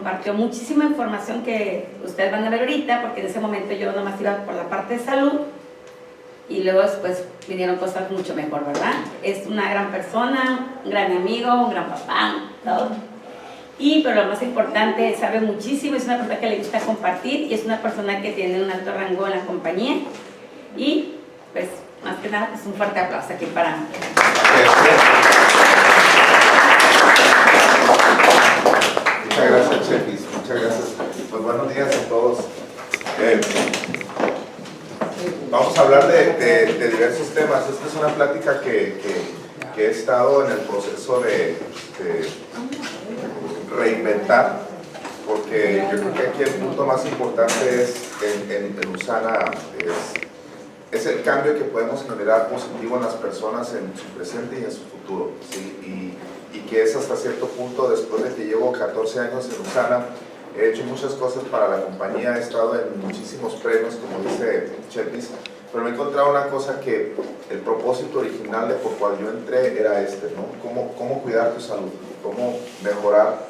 compartió muchísima información que ustedes van a ver ahorita, porque en ese momento yo nomás iba por la parte de salud y luego después vinieron cosas mucho mejor, ¿verdad? Es una gran persona, un gran amigo, un gran papá, todo. Pero lo más importante, sabe muchísimo, es una persona que le gusta compartir y es una persona que tiene un alto rango en la compañía. Y pues más que nada, pues un fuerte aplauso aquí para mí. Muchas gracias, Chefis, muchas gracias. Pues buenos días a todos. Vamos a hablar de diversos temas. Esta es una plática que he estado en el proceso de reinventar, porque yo creo que aquí el punto más importante es en USANA es el cambio que podemos generar positivo en las personas en su presente y en su futuro, ¿sí? Y que es hasta cierto punto, después de que llevo 14 años en USANA, he hecho muchas cosas para la compañía, he estado en muchísimos premios, como dice Chepis, pero me he encontrado una cosa que el propósito original de por cual yo entré era ¿no? Cómo cuidar tu salud, cómo mejorar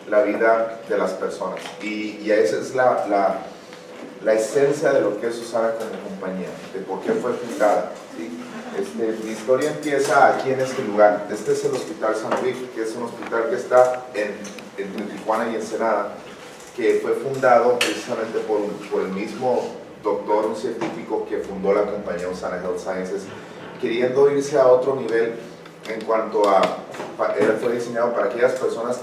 la vida de las personas. Y esa es la esencia de lo que es USANA como compañía, de por qué fue fundada, ¿sí? Mi historia empieza aquí en este lugar. Este es el Hospital San Luis, que es un hospital que está entre Tijuana y Ensenada, que fue fundado precisamente por el mismo doctor, un científico que fundó la compañía USANA Health Sciences, queriendo irse a otro nivel en cuanto fue diseñado para aquellas personas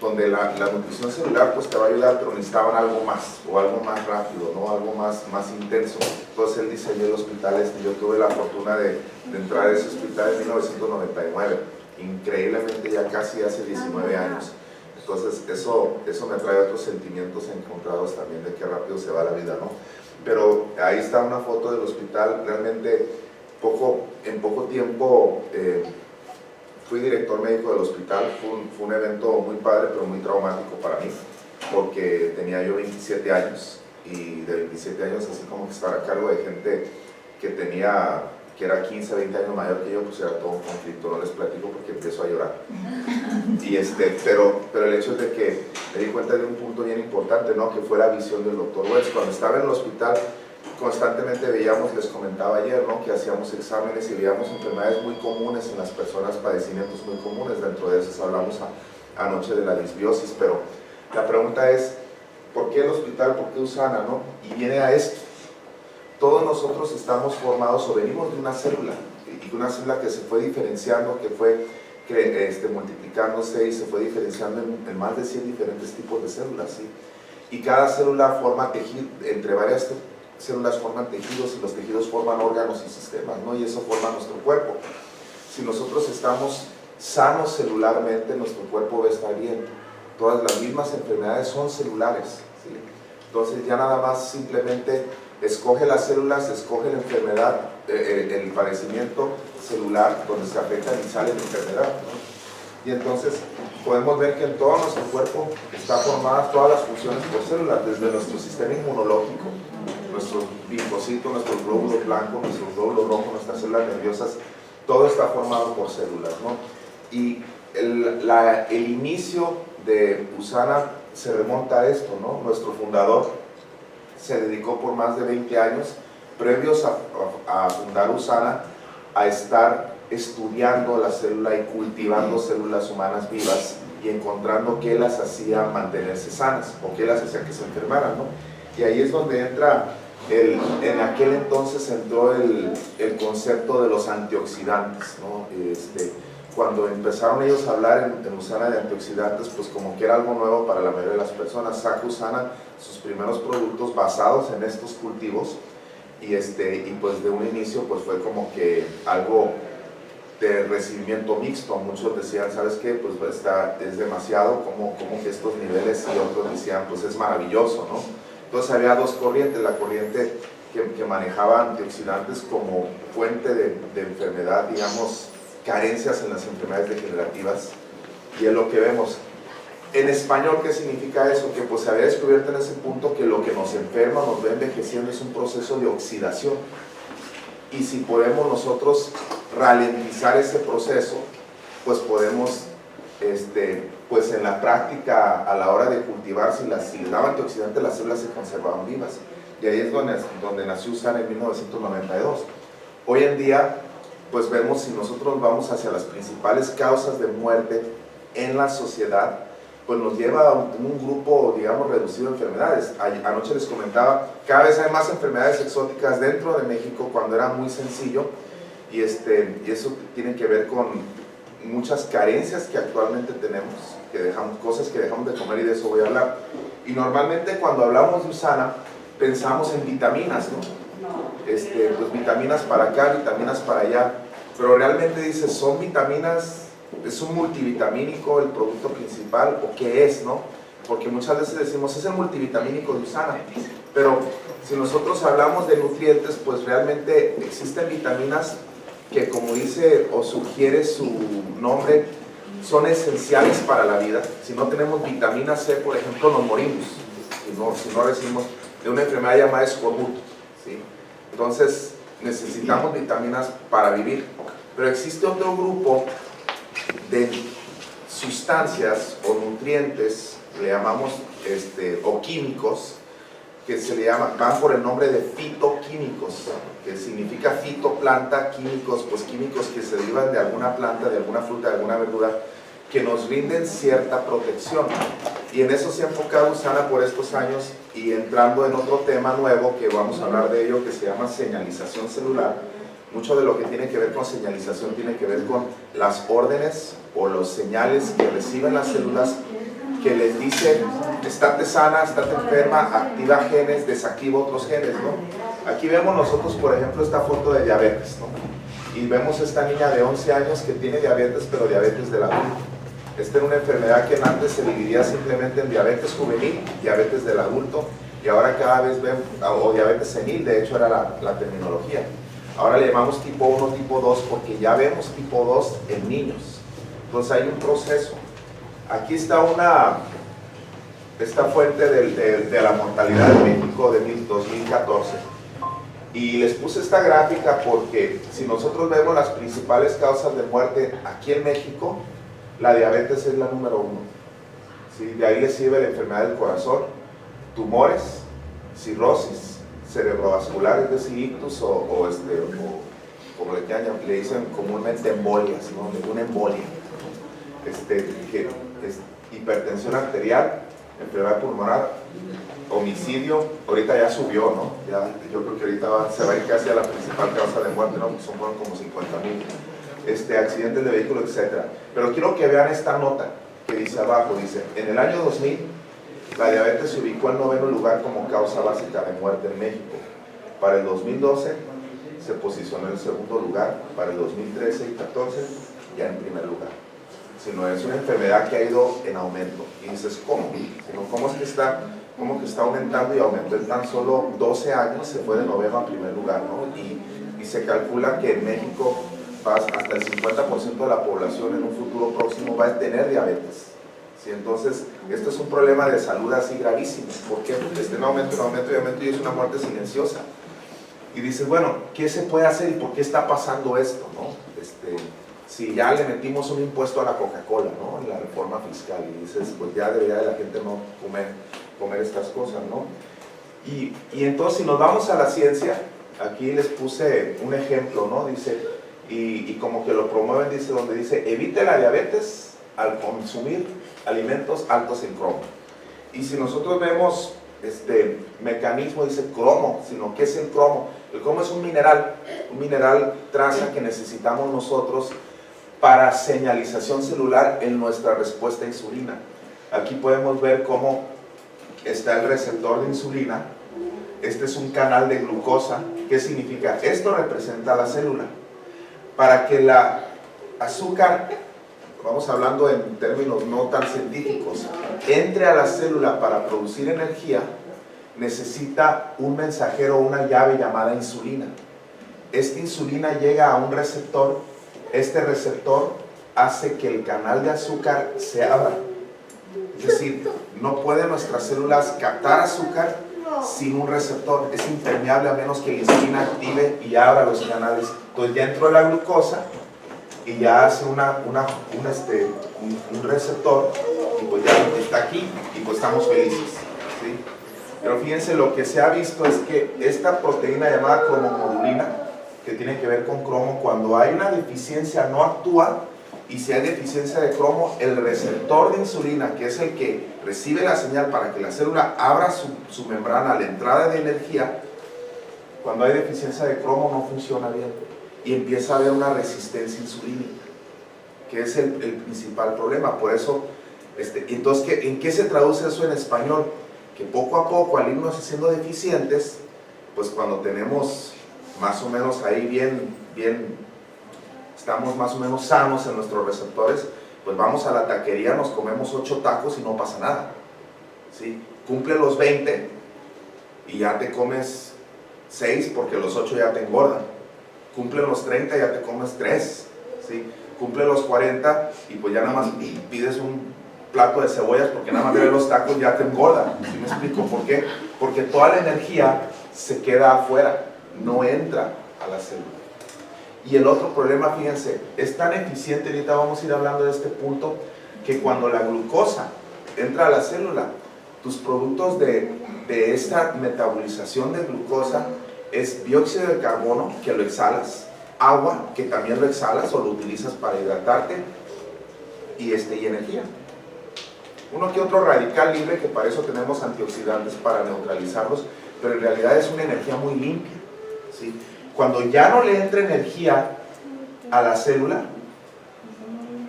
donde la nutrición celular pues te va a ayudar, pero necesitaban algo más, o algo más rápido, ¿no? Algo más intenso. Entonces él diseñó el hospital yo tuve la fortuna de entrar a ese hospital en 1999, increíblemente ya casi hace 19 años. Entonces eso me trae otros sentimientos encontrados también de qué rápido se va la vida, ¿no? Pero ahí está una foto del hospital. Realmente en poco tiempo fui director médico del hospital. Fue un evento muy padre, pero muy traumático para mí, porque tenía yo 27 años, y de 27 años así como que estar a cargo de gente que era 15, 20 años mayor que yo, pues era todo un conflicto. No les platico porque empiezo a llorar. Pero el hecho es de que me di cuenta de un punto bien importante, ¿no? Que fue la visión del doctor Wells. Cuando estaba en el hospital, constantemente veíamos, les comentaba ayer, ¿no? Que hacíamos exámenes y veíamos enfermedades muy comunes en las personas, padecimientos muy comunes. Dentro de esos hablamos anoche de la disbiosis, pero la pregunta es, ¿por qué el hospital? ¿Por qué USANA, no? Y viene a esto. Todos nosotros estamos formados o venimos de una célula, y una célula que se fue diferenciando, que fue multiplicándose y se fue diferenciando en más de 100 diferentes tipos de células, ¿sí? Y cada célula forma tejido, entre varias células forman tejidos, y los tejidos forman órganos y sistemas, ¿no? Y eso forma nuestro cuerpo. Si nosotros estamos sanos celularmente, nuestro cuerpo va a estar bien. Todas las mismas enfermedades son celulares, ¿sí? Entonces ya nada más simplemente escoge las células, escoge la enfermedad, el padecimiento celular donde se afecta y sale la enfermedad, ¿no? Y entonces podemos ver que en todo nuestro cuerpo están formadas todas las funciones por células, desde nuestro sistema inmunológico, nuestros linfocitos, nuestros glóbulos blancos, nuestros glóbulos rojos, nuestras células nerviosas, todo está formado por células, ¿no? Y el inicio de USANA se remonta a esto, ¿no? Nuestro fundador se dedicó por más de 20 años, previos a fundar USANA, a estar estudiando la célula y cultivando células humanas vivas y encontrando qué las hacía mantenerse sanas o qué las hacía que se enfermaran, ¿no? Y ahí es donde entra, en aquel entonces entró el concepto de los antioxidantes, ¿no? Cuando empezaron ellos a hablar en USANA de antioxidantes, pues como que era algo nuevo para la mayoría de las personas. Saca USANA sus primeros productos basados en estos cultivos, y pues de un inicio pues fue como que algo de recibimiento mixto. Muchos decían, ¿sabes qué? Pues es demasiado, como que estos niveles, y otros decían, pues es maravilloso, ¿no? Entonces había dos corrientes, la corriente que manejaba antioxidantes como fuente de enfermedad, digamos, carencias en las enfermedades degenerativas, y es lo que vemos. En español, ¿qué significa eso? Que pues se había descubierto en ese punto que lo que nos enferma, nos va envejeciendo, es un proceso de oxidación, y si podemos nosotros ralentizar ese proceso, pues podemos pues en la práctica, a la hora de cultivar, si les daba antioxidantes, las células se conservaban vivas. Y ahí es donde nació USANA en 1992. Hoy en día, pues vemos, si nosotros vamos hacia las principales causas de muerte en la sociedad, pues nos lleva a un grupo, digamos, reducido de enfermedades. Anoche les comentaba, cada vez hay más enfermedades exóticas dentro de México cuando era muy sencillo, y eso tiene que ver con muchas carencias que actualmente tenemos, cosas que dejamos de comer, y de eso voy a hablar. Y normalmente cuando hablamos de USANA, pensamos en vitaminas, ¿no? Pues vitaminas para acá, vitaminas para allá, pero realmente dice, ¿son vitaminas? ¿Es un multivitamínico el producto principal o qué es, no? Porque muchas veces decimos, es el multivitamínico de USANA, pero si nosotros hablamos de nutrientes, pues realmente existen vitaminas que, como dice o sugiere su nombre, son esenciales para la vida. Si no tenemos vitamina C, por ejemplo, nos morimos, si no recibimos de una enfermedad llamada escorbuto, ¿sí? Entonces necesitamos vitaminas para vivir, pero existe otro grupo de sustancias o nutrientes, le llamamos o químicos, que se le llama, van por el nombre de fitoquímicos, que significa fito, planta, químicos, pues químicos que se derivan de alguna planta, de alguna fruta, de alguna verdura, que nos rinden cierta protección. Y en eso se ha enfocado USANA por estos años, y entrando en otro tema nuevo que vamos a hablar de ello, que se llama señalización celular. Mucho de lo que tiene que ver con señalización tiene que ver con las órdenes o los señales que reciben las células, que les dicen, estate sana, estate enferma, activa genes, desactiva otros genes, ¿no? Aquí vemos nosotros, por ejemplo, esta foto de diabetes, ¿no? Y vemos esta niña de 11 años que tiene diabetes, pero diabetes del adulto. Esta era una enfermedad que antes se dividía simplemente en diabetes juvenil, diabetes del adulto, y ahora cada vez vemos, o diabetes senil, de hecho era la terminología. Ahora le llamamos tipo 1, tipo 2, porque ya vemos tipo 2 en niños. Entonces hay un proceso. Aquí está esta fuente de la mortalidad de México de 2014. Y les puse esta gráfica porque si nosotros vemos las principales causas de muerte aquí en México, la diabetes es la número 1. ¿Sí? De ahí le sigue la enfermedad del corazón, tumores, cirrosis cerebrovascular, es decir, ictus o como le dicen comúnmente embolias, ¿no? Una embolia, que es hipertensión arterial, enfermedad pulmonar, homicidio. Ahorita ya subió, ¿no? Yo creo que ahorita se va a ir casi a la principal causa de muerte, ¿no? Fueron como 50,000 accidentes de vehículos, etc. Pero quiero que vean esta nota que dice abajo, dice, en el año 2000 la diabetes se ubicó en 9º lugar como causa básica de muerte en México. Para el 2012 se posicionó en el 2º lugar, para el 2013 y 2014 ya en primer lugar. Sino es una enfermedad que ha ido en aumento. Y dices, ¿cómo? ¿Cómo es que está aumentando? Y aumentó en tan solo 12 años, se fue de 9º a primer lugar, ¿no? Y se calcula que en México hasta el 50% de la población en un futuro próximo va a tener diabetes. ¿Sí? Entonces, esto es un problema de salud así gravísimo. ¿Por qué? Porque está en aumento y es una muerte silenciosa. Y dices, bueno, ¿qué se puede hacer y por qué está pasando esto, ¿no? Si ya le metimos un impuesto a la Coca-Cola, ¿no? En la reforma fiscal, y dices, pues ya debería de la gente no comer estas cosas, ¿no? Y entonces, si nos vamos a la ciencia, aquí les puse un ejemplo, ¿no? Dice, y como que lo promueven, dice, donde dice, evite la diabetes al consumir alimentos altos en cromo. Y si nosotros vemos mecanismo, dice cromo, sino ¿qué es el cromo? El cromo es un mineral traza que necesitamos nosotros para señalización celular en nuestra respuesta a insulina. Aquí podemos ver cómo está el receptor de insulina. Este es un canal de glucosa. ¿Qué significa? Esto representa la célula. Para que la azúcar, vamos hablando en términos no tan científicos, entre a la célula para producir energía, necesita un mensajero, una llave llamada insulina. Esta insulina llega a un receptor. Este receptor hace que el canal de azúcar se abra. Es decir, no pueden nuestras células captar azúcar sin un receptor. Es impermeable a menos que la insulina active y abra los canales. Entonces ya entró la glucosa y ya hace un receptor pues estamos felices, ¿sí? Pero fíjense, lo que se ha visto es que esta proteína llamada cromomodulina, que tiene que ver con cromo, cuando hay una deficiencia no actúa, y si hay deficiencia de cromo, el receptor de insulina, que es el que recibe la señal para que la célula abra su membrana a la entrada de energía, cuando hay deficiencia de cromo no funciona bien y empieza a haber una resistencia insulínica, que es el principal problema. Por eso, entonces, ¿en qué se traduce eso en español? Que poco a poco, al irnos haciendo deficientes, pues cuando tenemos más o menos ahí estamos más o menos sanos en nuestros receptores, pues vamos a la taquería, nos comemos 8 tacos y no pasa nada, ¿sí? Cumple los 20 y ya te comes 6 porque los 8 ya te engordan. Cumple los 30 y ya te comes 3, ¿sí? Cumple los 40 y pues ya nada más pides un plato de cebollas porque nada más de ver los tacos ya te engordan. ¿Sí me explico por qué? Porque toda la energía se queda afuera, no entra a la célula. Y el otro problema, fíjense, es tan eficiente, ahorita vamos a ir hablando de este punto, que cuando la glucosa entra a la célula, tus productos de esta metabolización de glucosa es dióxido de carbono, que lo exhalas, agua, que también lo exhalas o lo utilizas para hidratarte, y energía. Uno que otro radical libre, que para eso tenemos antioxidantes para neutralizarlos, pero en realidad es una energía muy limpia, ¿sí? Cuando ya no le entra energía a la célula,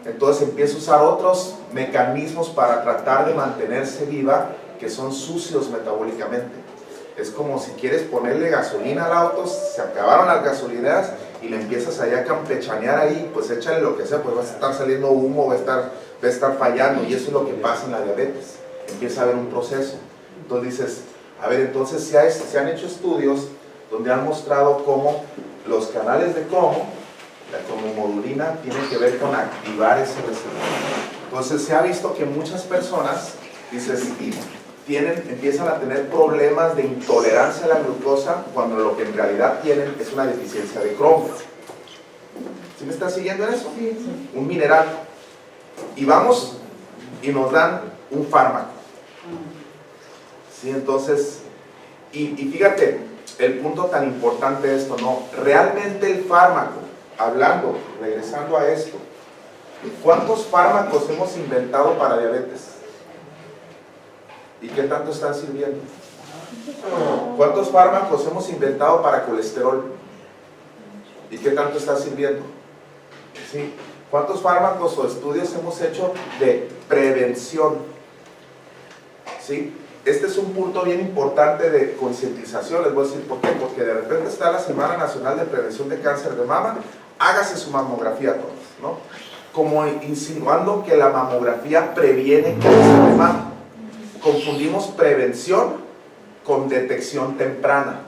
entonces empieza a usar otros mecanismos para tratar de mantenerse viva, que son sucios metabólicamente. Es como si quieres ponerle gasolina al auto, se acabaron las gasolineras y le empiezas allá a campechanear ahí, pues échale lo que sea, pues va a estar saliendo humo, va a estar fallando, y eso es lo que pasa en la diabetes. Empieza a haber un proceso. Entonces dices, a ver, entonces se han hecho estudios donde han mostrado cómo los canales de cromo, la cromomodulina, tienen que ver con activar ese receptor. Entonces se ha visto que muchas personas, dices, empiezan a tener problemas de intolerancia a la glucosa, cuando lo que en realidad tienen es una deficiencia de cromo. ¿Sí me están siguiendo en eso? Sí. Un mineral. Y vamos y nos dan un fármaco. ¿Sí? Entonces, y fíjate, el punto tan importante de esto, ¿no? Realmente el fármaco, regresando a esto, ¿cuántos fármacos hemos inventado para diabetes? ¿Y qué tanto están sirviendo? ¿Cuántos fármacos hemos inventado para colesterol? ¿Y qué tanto está sirviendo? ¿Sí? ¿Cuántos fármacos o estudios hemos hecho de prevención? ¿Sí? Este es un punto bien importante de concientización. Les voy a decir por qué. Porque de repente está la Semana Nacional de Prevención de Cáncer de Mama. Hágase su mamografía todos, ¿no? Como insinuando que la mamografía previene cáncer de mama. Confundimos prevención con detección temprana.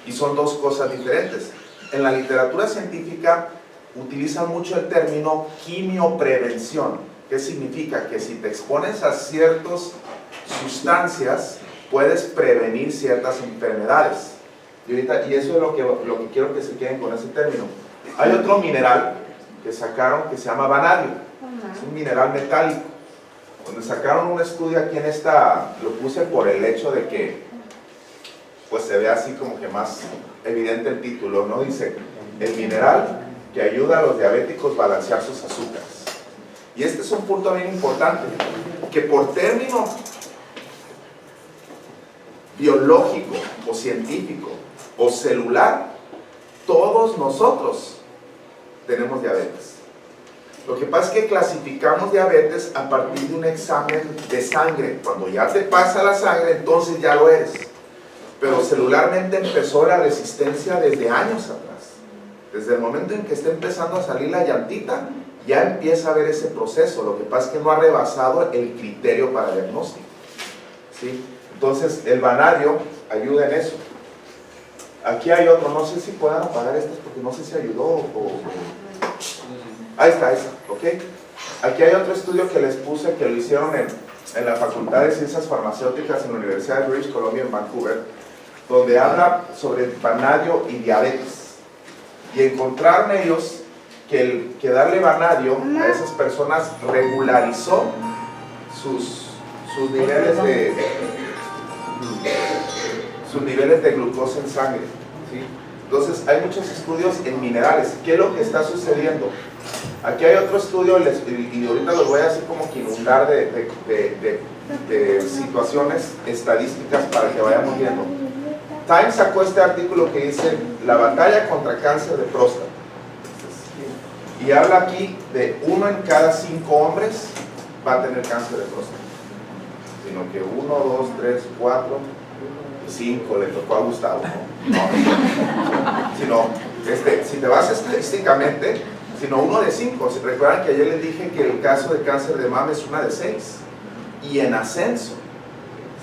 Y son dos cosas diferentes. En la literatura científica utilizan mucho el término quimioprevención. ¿Qué significa? Que si te expones a ciertas sustancias, puedes prevenir ciertas enfermedades. Y eso es lo que quiero que se queden con ese término. Hay otro mineral que sacaron que se llama vanadio. Es un mineral metálico. Donde sacaron un estudio aquí en lo puse por el hecho de que pues se ve así como que más evidente el título, ¿no? Dice, el mineral que ayuda a los diabéticos a balancear sus azúcares. Y este es un punto bien importante, que por término biológico o científico o celular, todos nosotros tenemos diabetes. Lo que pasa es que clasificamos diabetes a partir de un examen de sangre. Cuando ya te pasa la sangre, entonces ya lo eres. Pero celularmente empezó la resistencia desde años atrás. Desde el momento en que está empezando a salir la llantita, ya empieza a haber ese proceso. Lo que pasa es que no ha rebasado el criterio para diagnóstico, ¿sí? Entonces, el vanadio ayuda en eso. Aquí hay otro, no sé si puedan apagar estos porque no sé si ayudó Ahí está, ¿ok? Aquí hay otro estudio que les puse que lo hicieron en la Facultad de Ciencias Farmacéuticas en la Universidad de British Columbia en Vancouver, donde habla sobre el vanadio y diabetes. Y encontraron ellos que darle vanadio a esas personas regularizó sus sus niveles de glucosa en sangre, ¿sí? Entonces hay muchos estudios en minerales. ¿Qué es lo que está sucediendo? Aquí hay otro estudio y ahorita los voy a así como que inundar de situaciones estadísticas para que vayamos viendo. Time sacó este artículo que dice la batalla contra cáncer de próstata y habla aquí de 1 en cada 5 hombres va a tener cáncer de próstata, sino que 1, 2, 3, 4, 5 le tocó a Gustavo, sino si te vas estadísticamente, sino 1 de 5. Recuerdan que ayer les dije que el caso de cáncer de mama es 1 de 6 y en ascenso,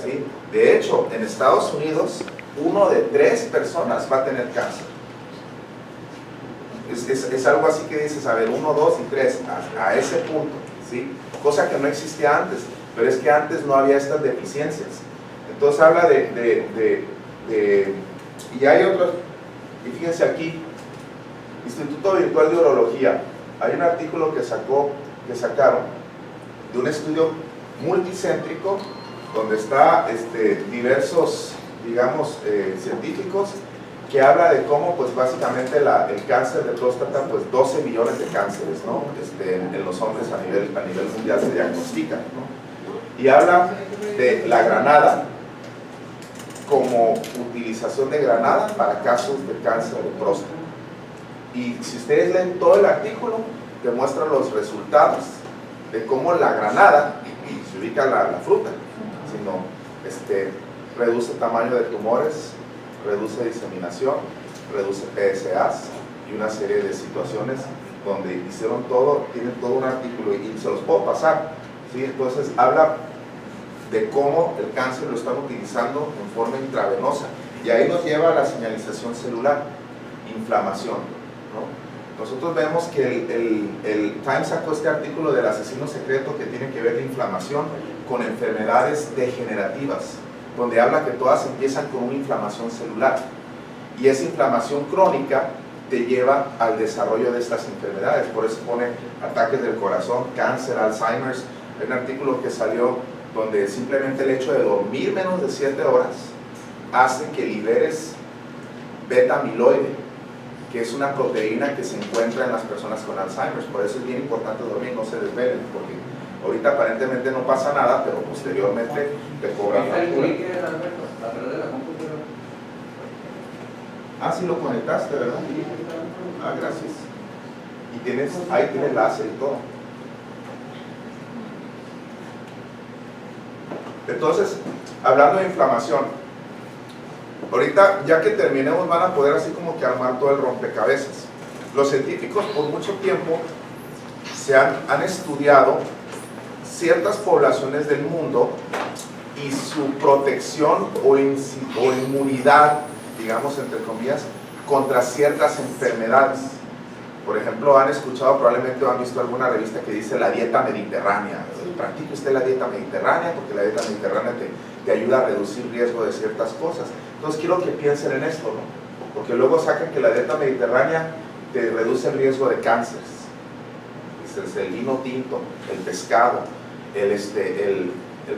¿sí? De hecho, en Estados Unidos 1 de 3 personas va a tener cáncer. Es algo así que dices, a ver, 1, 2 y 3, a ese punto, ¿sí? Cosa que no existía antes, pero es que antes no había estas deficiencias. Entonces habla y hay otros, y fíjense aquí, Instituto Virtual de Urología, hay un artículo que sacaron de un estudio multicéntrico donde está diversos, digamos, científicos que habla de cómo, pues básicamente el cáncer de próstata, pues 12 millones de cánceres, ¿no? En los hombres a nivel mundial se diagnostican, ¿no? Y habla de la granada como utilización de granada para casos de cáncer de próstata. Y si ustedes leen todo el artículo, demuestra los resultados de cómo la granada, se ubica la fruta, sino reduce el tamaño de tumores, reduce diseminación, reduce PSAs y una serie de situaciones donde hicieron todo, tienen todo un artículo y se los puedo pasar, ¿sí? Entonces habla de cómo el cáncer lo están utilizando en forma intravenosa y ahí nos lleva a la señalización celular, inflamación, ¿no? Nosotros vemos que el Times sacó este artículo del asesino secreto que tiene que ver la inflamación con enfermedades degenerativas, donde habla que todas empiezan con una inflamación celular y esa inflamación crónica te lleva al desarrollo de estas enfermedades. Por eso pone ataques del corazón, cáncer, Alzheimer's. Hay un artículo que salió donde simplemente el hecho de dormir menos de 7 horas hace que liberes beta-amiloide, que es una proteína que se encuentra en las personas con Alzheimer's. Por eso es bien importante dormir, no se desvelen, porque ahorita aparentemente no pasa nada, pero posteriormente te cobran factura. Ah, sí lo conectaste, ¿verdad? Ah, gracias. Y ahí tiene láser y todo. Entonces, hablando de inflamación, ahorita ya que terminemos van a poder así como que armar todo el rompecabezas. Los científicos por mucho tiempo han estudiado ciertas poblaciones del mundo y su protección o inmunidad, digamos entre comillas, contra ciertas enfermedades. Por ejemplo, han escuchado probablemente o han visto alguna revista que dice la dieta mediterránea. Practique usted la dieta mediterránea porque la dieta mediterránea te ayuda a reducir riesgo de ciertas cosas. Entonces quiero que piensen en esto, ¿no? Porque luego sacan que la dieta mediterránea te reduce el riesgo de cánceres. Es el vino tinto, el pescado, el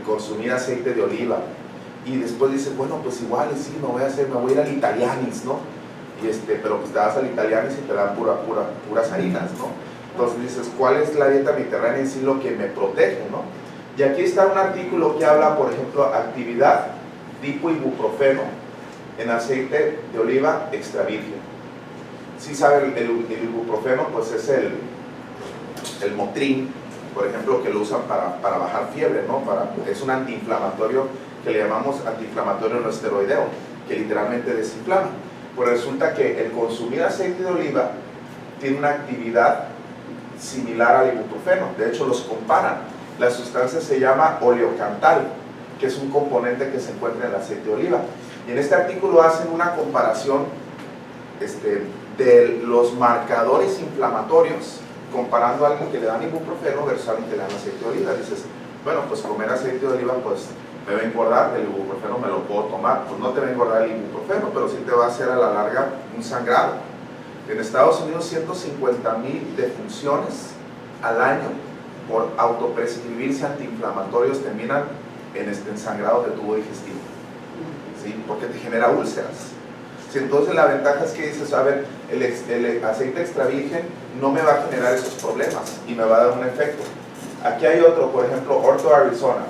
consumir aceite de oliva. Y después dices, bueno, pues igual sí, me voy a ir al Italianis, ¿no? Pero pues te vas al Italianis y te dan puras harinas, ¿no? Entonces dices, ¿cuál es la dieta mediterránea en sí lo que me protege, ¿no? Y aquí está un artículo que habla, por ejemplo, actividad tipo ibuprofeno en aceite de oliva extra virgen. Si sabe el ibuprofeno, pues es el Motrin, por ejemplo, que lo usan para bajar fiebre, ¿no? Es un antiinflamatorio que le llamamos antiinflamatorio no esteroideo, que literalmente desinflama. Pues resulta que el consumir aceite de oliva tiene una actividad similar al ibuprofeno. De hecho, los comparan. La sustancia se llama oleocantal, que es un componente que se encuentra en el aceite de oliva. Y en este artículo hacen una comparación de los marcadores inflamatorios, comparando algo que le dan ibuprofeno versus algo que le dan aceite de oliva. Dices, bueno, pues comer aceite de oliva, pues me va a engordar, el ibuprofeno me lo puedo tomar. Pues no te va a engordar el ibuprofeno, pero sí te va a hacer a la larga un sangrado. En Estados Unidos 150,000 defunciones al año por autoprescribirse antiinflamatorios terminan en sangrado de tubo digestivo, ¿sí? Porque te genera úlceras. ¿Sí? Entonces la ventaja es que dices, a ver, el aceite extra virgen no me va a generar esos problemas y me va a dar un efecto. Aquí hay otro, por ejemplo, Ortho Arizona,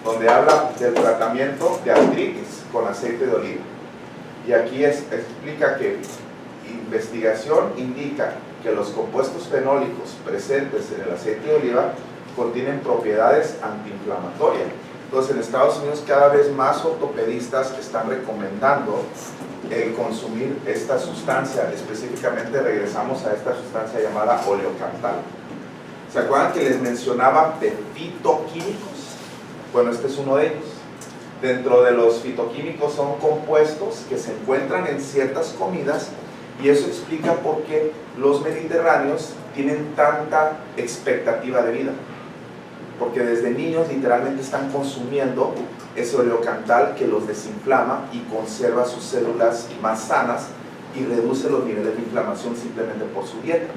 donde habla del tratamiento de artritis con aceite de oliva. Y aquí explica que investigación indica que los compuestos fenólicos presentes en el aceite de oliva contienen propiedades antiinflamatorias. Entonces en Estados Unidos cada vez más ortopedistas están recomendando el consumir esta sustancia. Específicamente regresamos a esta sustancia llamada oleocantal. ¿Se acuerdan que les mencionaba de fitoquímicos? Bueno, este es uno de ellos. Dentro de los fitoquímicos son compuestos que se encuentran en ciertas comidas, y eso explica por qué los mediterráneos tienen tanta expectativa de vida, porque desde niños literalmente están consumiendo ese oleocantal que los desinflama y conserva sus células más sanas y reduce los niveles de inflamación simplemente por su dieta.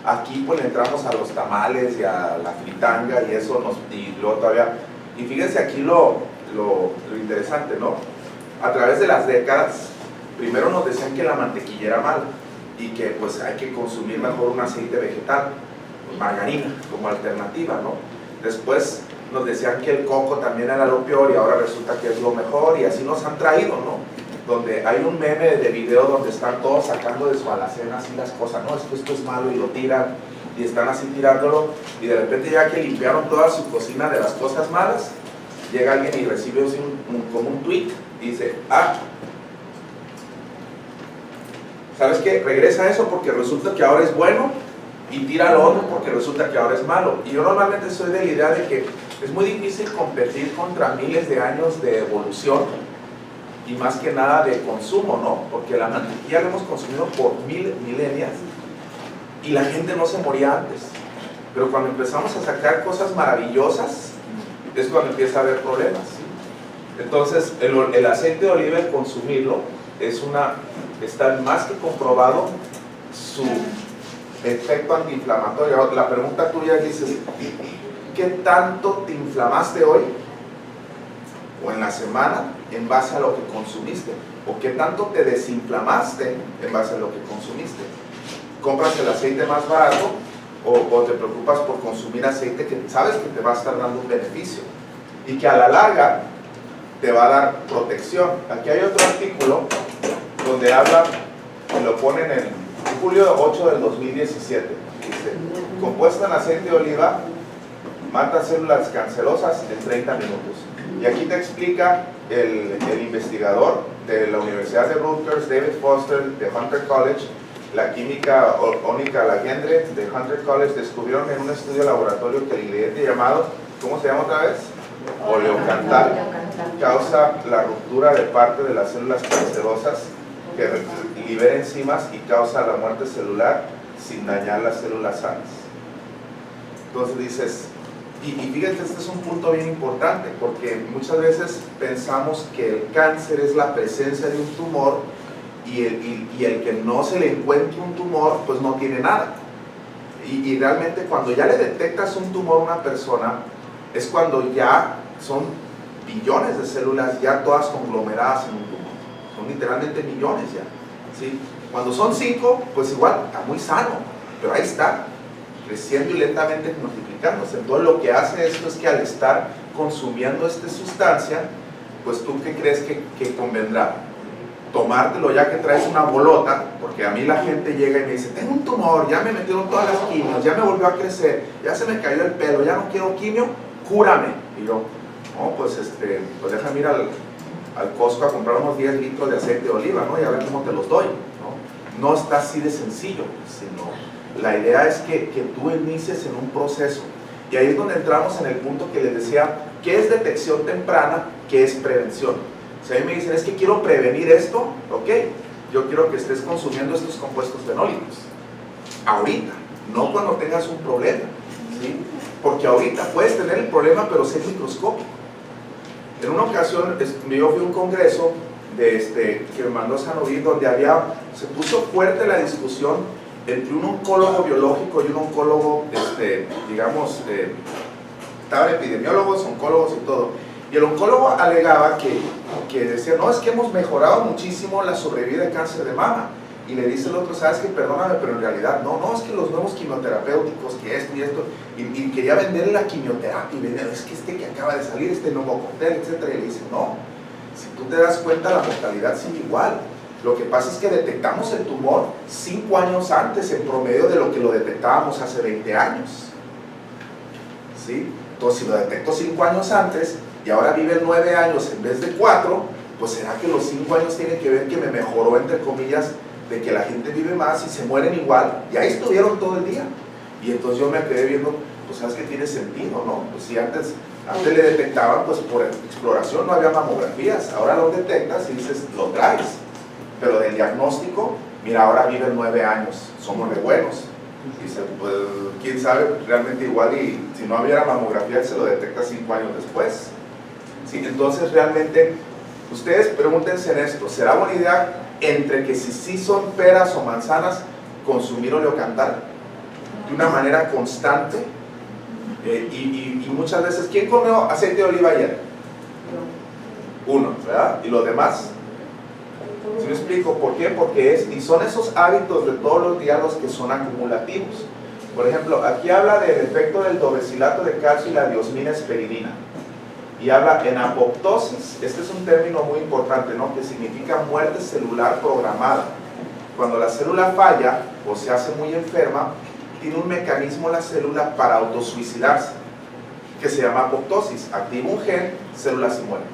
Aquí pues le entramos a los tamales y a la fritanga y eso y luego todavía, y fíjense aquí lo interesante, ¿no? A través de las décadas, primero nos decían que la mantequilla era mala y que pues hay que consumir mejor un aceite vegetal, margarina como alternativa, ¿no? Después nos decían que el coco también era lo peor y ahora resulta que es lo mejor, y así nos han traído, ¿no? Donde hay un meme de video donde están todos sacando de su alacena así las cosas, no, esto es malo, y lo tiran y están así tirándolo, y de repente ya que limpiaron toda su cocina de las cosas malas, llega alguien y recibe así como un tweet y dice, ¿sabes qué? Regresa eso porque resulta que ahora es bueno, y tira lo otro porque resulta que ahora es malo. Y yo normalmente soy de la idea de que es muy difícil competir contra miles de años de evolución y más que nada de consumo, ¿no? Porque la mantequilla la hemos consumido por milenias y la gente no se moría antes. Pero cuando empezamos a sacar cosas maravillosas es cuando empieza a haber problemas, ¿sí? Entonces el aceite de oliva, el consumirlo, está más que comprobado su efecto antiinflamatorio. La pregunta tuya dices, ¿qué tanto te inflamaste hoy o en la semana en base a lo que consumiste? ¿O qué tanto te desinflamaste en base a lo que consumiste? ¿Compras el aceite más barato o te preocupas por consumir aceite que sabes que te va a estar dando un beneficio y que a la larga te va a dar protección? Aquí hay otro artículo donde habla, y lo ponen en julio 8 del 2017, dice, compuesta en aceite de oliva, mata células cancerosas en 30 minutos. Y aquí te explica el investigador de la Universidad de Rutgers, David Foster, de Hunter College, la química Ónica Lagendre de Hunter College, descubrieron en un estudio de laboratorio que el ingrediente llamado, ¿cómo se llama otra vez? Oleocantal, causa la ruptura de parte de las células cancerosas, que libera enzimas y causa la muerte celular sin dañar las células sanas. Entonces dices, y fíjate, este es un punto bien importante, porque muchas veces pensamos que el cáncer es la presencia de un tumor y el que no se le encuentre un tumor, pues no tiene nada. Y realmente cuando ya le detectas un tumor a una persona, es cuando ya son billones de células ya todas conglomeradas en un tumor. Son literalmente millones ya, ¿sí? Cuando son 5, pues igual, está muy sano, pero ahí está, creciendo y lentamente multiplicándose. Entonces lo que hace esto es que al estar consumiendo esta sustancia, pues tú ¿qué crees que convendrá? Tomártelo ya que traes una bolota, porque a mí la gente llega y me dice, tengo un tumor, ya me metieron todas las quimios, ya me volvió a crecer, ya se me cayó el pelo, ya no quiero quimio, cúrame. Y yo, no, pues déjame ir al Costco a comprar unos 10 litros de aceite de oliva, ¿no? Y a ver cómo te los doy, ¿no? No está así de sencillo, sino la idea es que tú inicies en un proceso. Y ahí es donde entramos en el punto que les decía, ¿qué es detección temprana? ¿Qué es prevención? Si a mí me dicen, es que quiero prevenir esto, ok, yo quiero que estés consumiendo estos compuestos fenólicos. Ahorita, no cuando tengas un problema, ¿sí? Porque ahorita puedes tener el problema, pero ser microscópico. En una ocasión, yo fui a un congreso que me mandó Sanoví, donde se puso fuerte la discusión entre un oncólogo biológico y un oncólogo, estaban epidemiólogos, oncólogos y todo. Y el oncólogo alegaba que decía, no, es que hemos mejorado muchísimo la sobrevida de cáncer de mama. Y le dice el otro, sabes que perdóname, pero en realidad no, es que los nuevos quimioterapéuticos, que esto y esto, y quería venderle la quimioterapia, y venía, es que este que acaba de salir, este nuevo cóctel, etc. Y le dice, no, si tú te das cuenta, la mortalidad sigue igual. Lo que pasa es que detectamos el tumor 5 años antes, en promedio, de lo que lo detectábamos hace 20 años. ¿Sí? Entonces, si lo detecto 5 años antes, y ahora vive 9 años en vez de 4, pues será que los 5 años tienen que ver que me mejoró, entre comillas, de que la gente vive más y se mueren igual, y ahí estuvieron todo el día. Y entonces yo me quedé viendo, pues sabes que tiene sentido, ¿no? Pues si antes le detectaban, pues por exploración no había mamografías, ahora lo detectas y dices, lo traes. Pero del diagnóstico, mira, ahora viven 9 años, somos re buenos. Dice, pues quién sabe, realmente igual, y si no hubiera mamografía se lo detecta 5 años después. ¿Sí? Entonces realmente, ustedes pregúntense en esto, ¿será buena idea entre que si sí son peras o manzanas consumir oleocantal de una manera constante? Y muchas veces, ¿quién comió aceite de oliva ayer? Uno, ¿verdad? ¿Y los demás? ¿Sí me explico? ¿Por qué? Porque y son esos hábitos de todos los días los que son acumulativos. Por ejemplo, aquí habla del efecto del dobecilato de calcio y la diosmina esperidina. Y habla en apoptosis. Este es un término muy importante, ¿no? Que significa muerte celular programada. Cuando la célula falla o se hace muy enferma, tiene un mecanismo la célula para autosuicidarse, que se llama apoptosis. Activa un gen, célula se muere.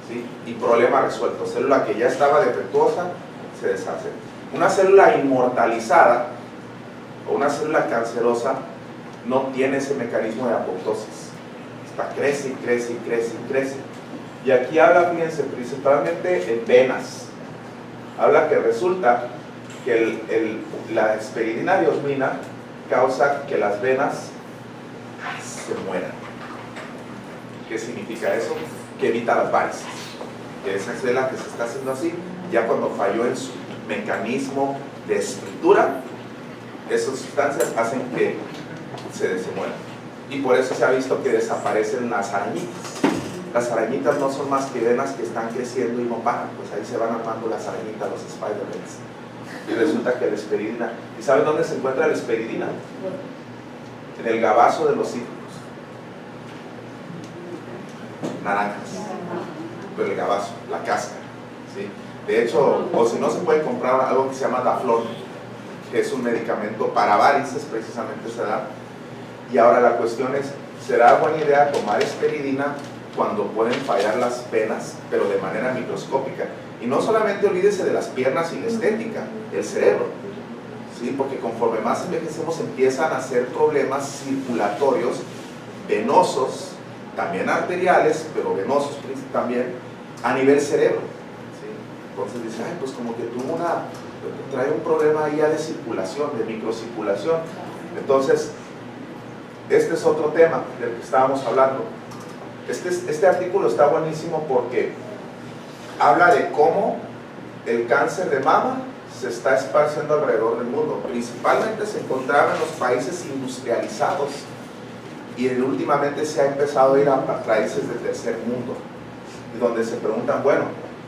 ¿Sí? Y problema resuelto. Célula que ya estaba defectuosa, se deshace. Una célula inmortalizada o una célula cancerosa no tiene ese mecanismo de apoptosis. Crece y crece y crece y crece. Y aquí habla, fíjense, principalmente en venas. Habla que resulta que la esperidina diosmina causa que las venas se mueran. ¿Qué significa eso? Que evita las varices. Que esa célula que se está haciendo así, ya cuando falló en su mecanismo de estructura, esas sustancias hacen que se mueran. Y por eso se ha visto que desaparecen las arañitas. Las arañitas no son más que venas que están creciendo y no paran, pues ahí se van armando las arañitas, los Spider-Mans. Y resulta que la esperidina, ¿y saben dónde se encuentra la esperidina? En el gabazo de los cítricos. Naranjas. Pero el gabazo, la cáscara. ¿Sí? De hecho, o si no, se puede comprar algo que se llama Daflón, que es un medicamento para varices, precisamente se da. Y ahora la cuestión es, ¿será buena idea tomar esperidina cuando pueden fallar las venas, pero de manera microscópica? Y no solamente olvídese de las piernas y la estética, el cerebro. ¿Sí? Porque conforme más envejecemos empiezan a hacer problemas circulatorios, venosos, también arteriales, pero venosos también, a nivel cerebro. ¿Sí? Entonces dice, ay, pues como que trae un problema ahí ya de circulación, de microcirculación. Entonces, este es otro tema del que estábamos hablando. Este artículo está buenísimo porque habla de cómo el cáncer de mama se está esparciendo alrededor del mundo. Principalmente se encontraba en los países industrializados y últimamente se ha empezado a ir a países de tercer mundo, y donde se preguntan, bueno,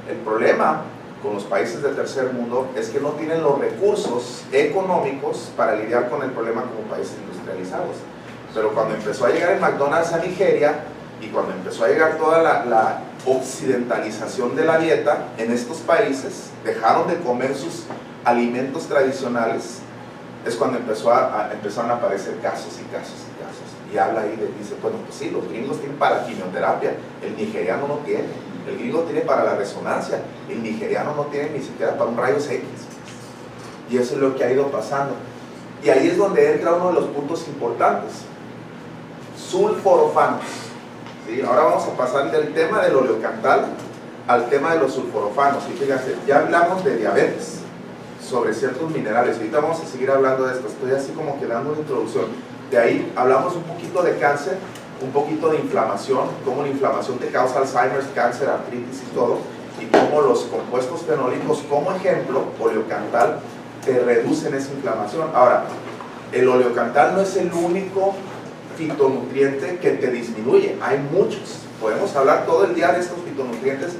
el problema con los países de tercer mundo es que no tienen los recursos económicos para lidiar con el problema como países industrializados. Pero cuando empezó a llegar el McDonald's a Nigeria y cuando empezó a llegar toda la occidentalización de la dieta en estos países, dejaron de comer sus alimentos tradicionales, es cuando empezaron a aparecer casos y casos y casos. Y habla ahí, dice, bueno, pues sí, los gringos tienen para la quimioterapia, el nigeriano no tiene. El gringo tiene para la resonancia, el nigeriano no tiene ni siquiera para un rayos X. Y eso es lo que ha ido pasando. Y ahí es donde entra uno de los puntos importantes. Sulforofanos. ¿Sí? Ahora vamos a pasar del tema del oleocantal al tema de los sulforofanos. Y fíjense, ya hablamos de diabetes, sobre ciertos minerales. Ahorita vamos a seguir hablando de esto. Estoy así como que dando una introducción. De ahí hablamos un poquito de cáncer, un poquito de inflamación, cómo la inflamación te causa Alzheimer, cáncer, artritis y todo, y cómo los compuestos fenólicos, como ejemplo, oleocantal, te reducen esa inflamación. Ahora, el oleocantal no es el único fitonutriente que te disminuye, hay muchos. Podemos hablar todo el día de estos fitonutrientes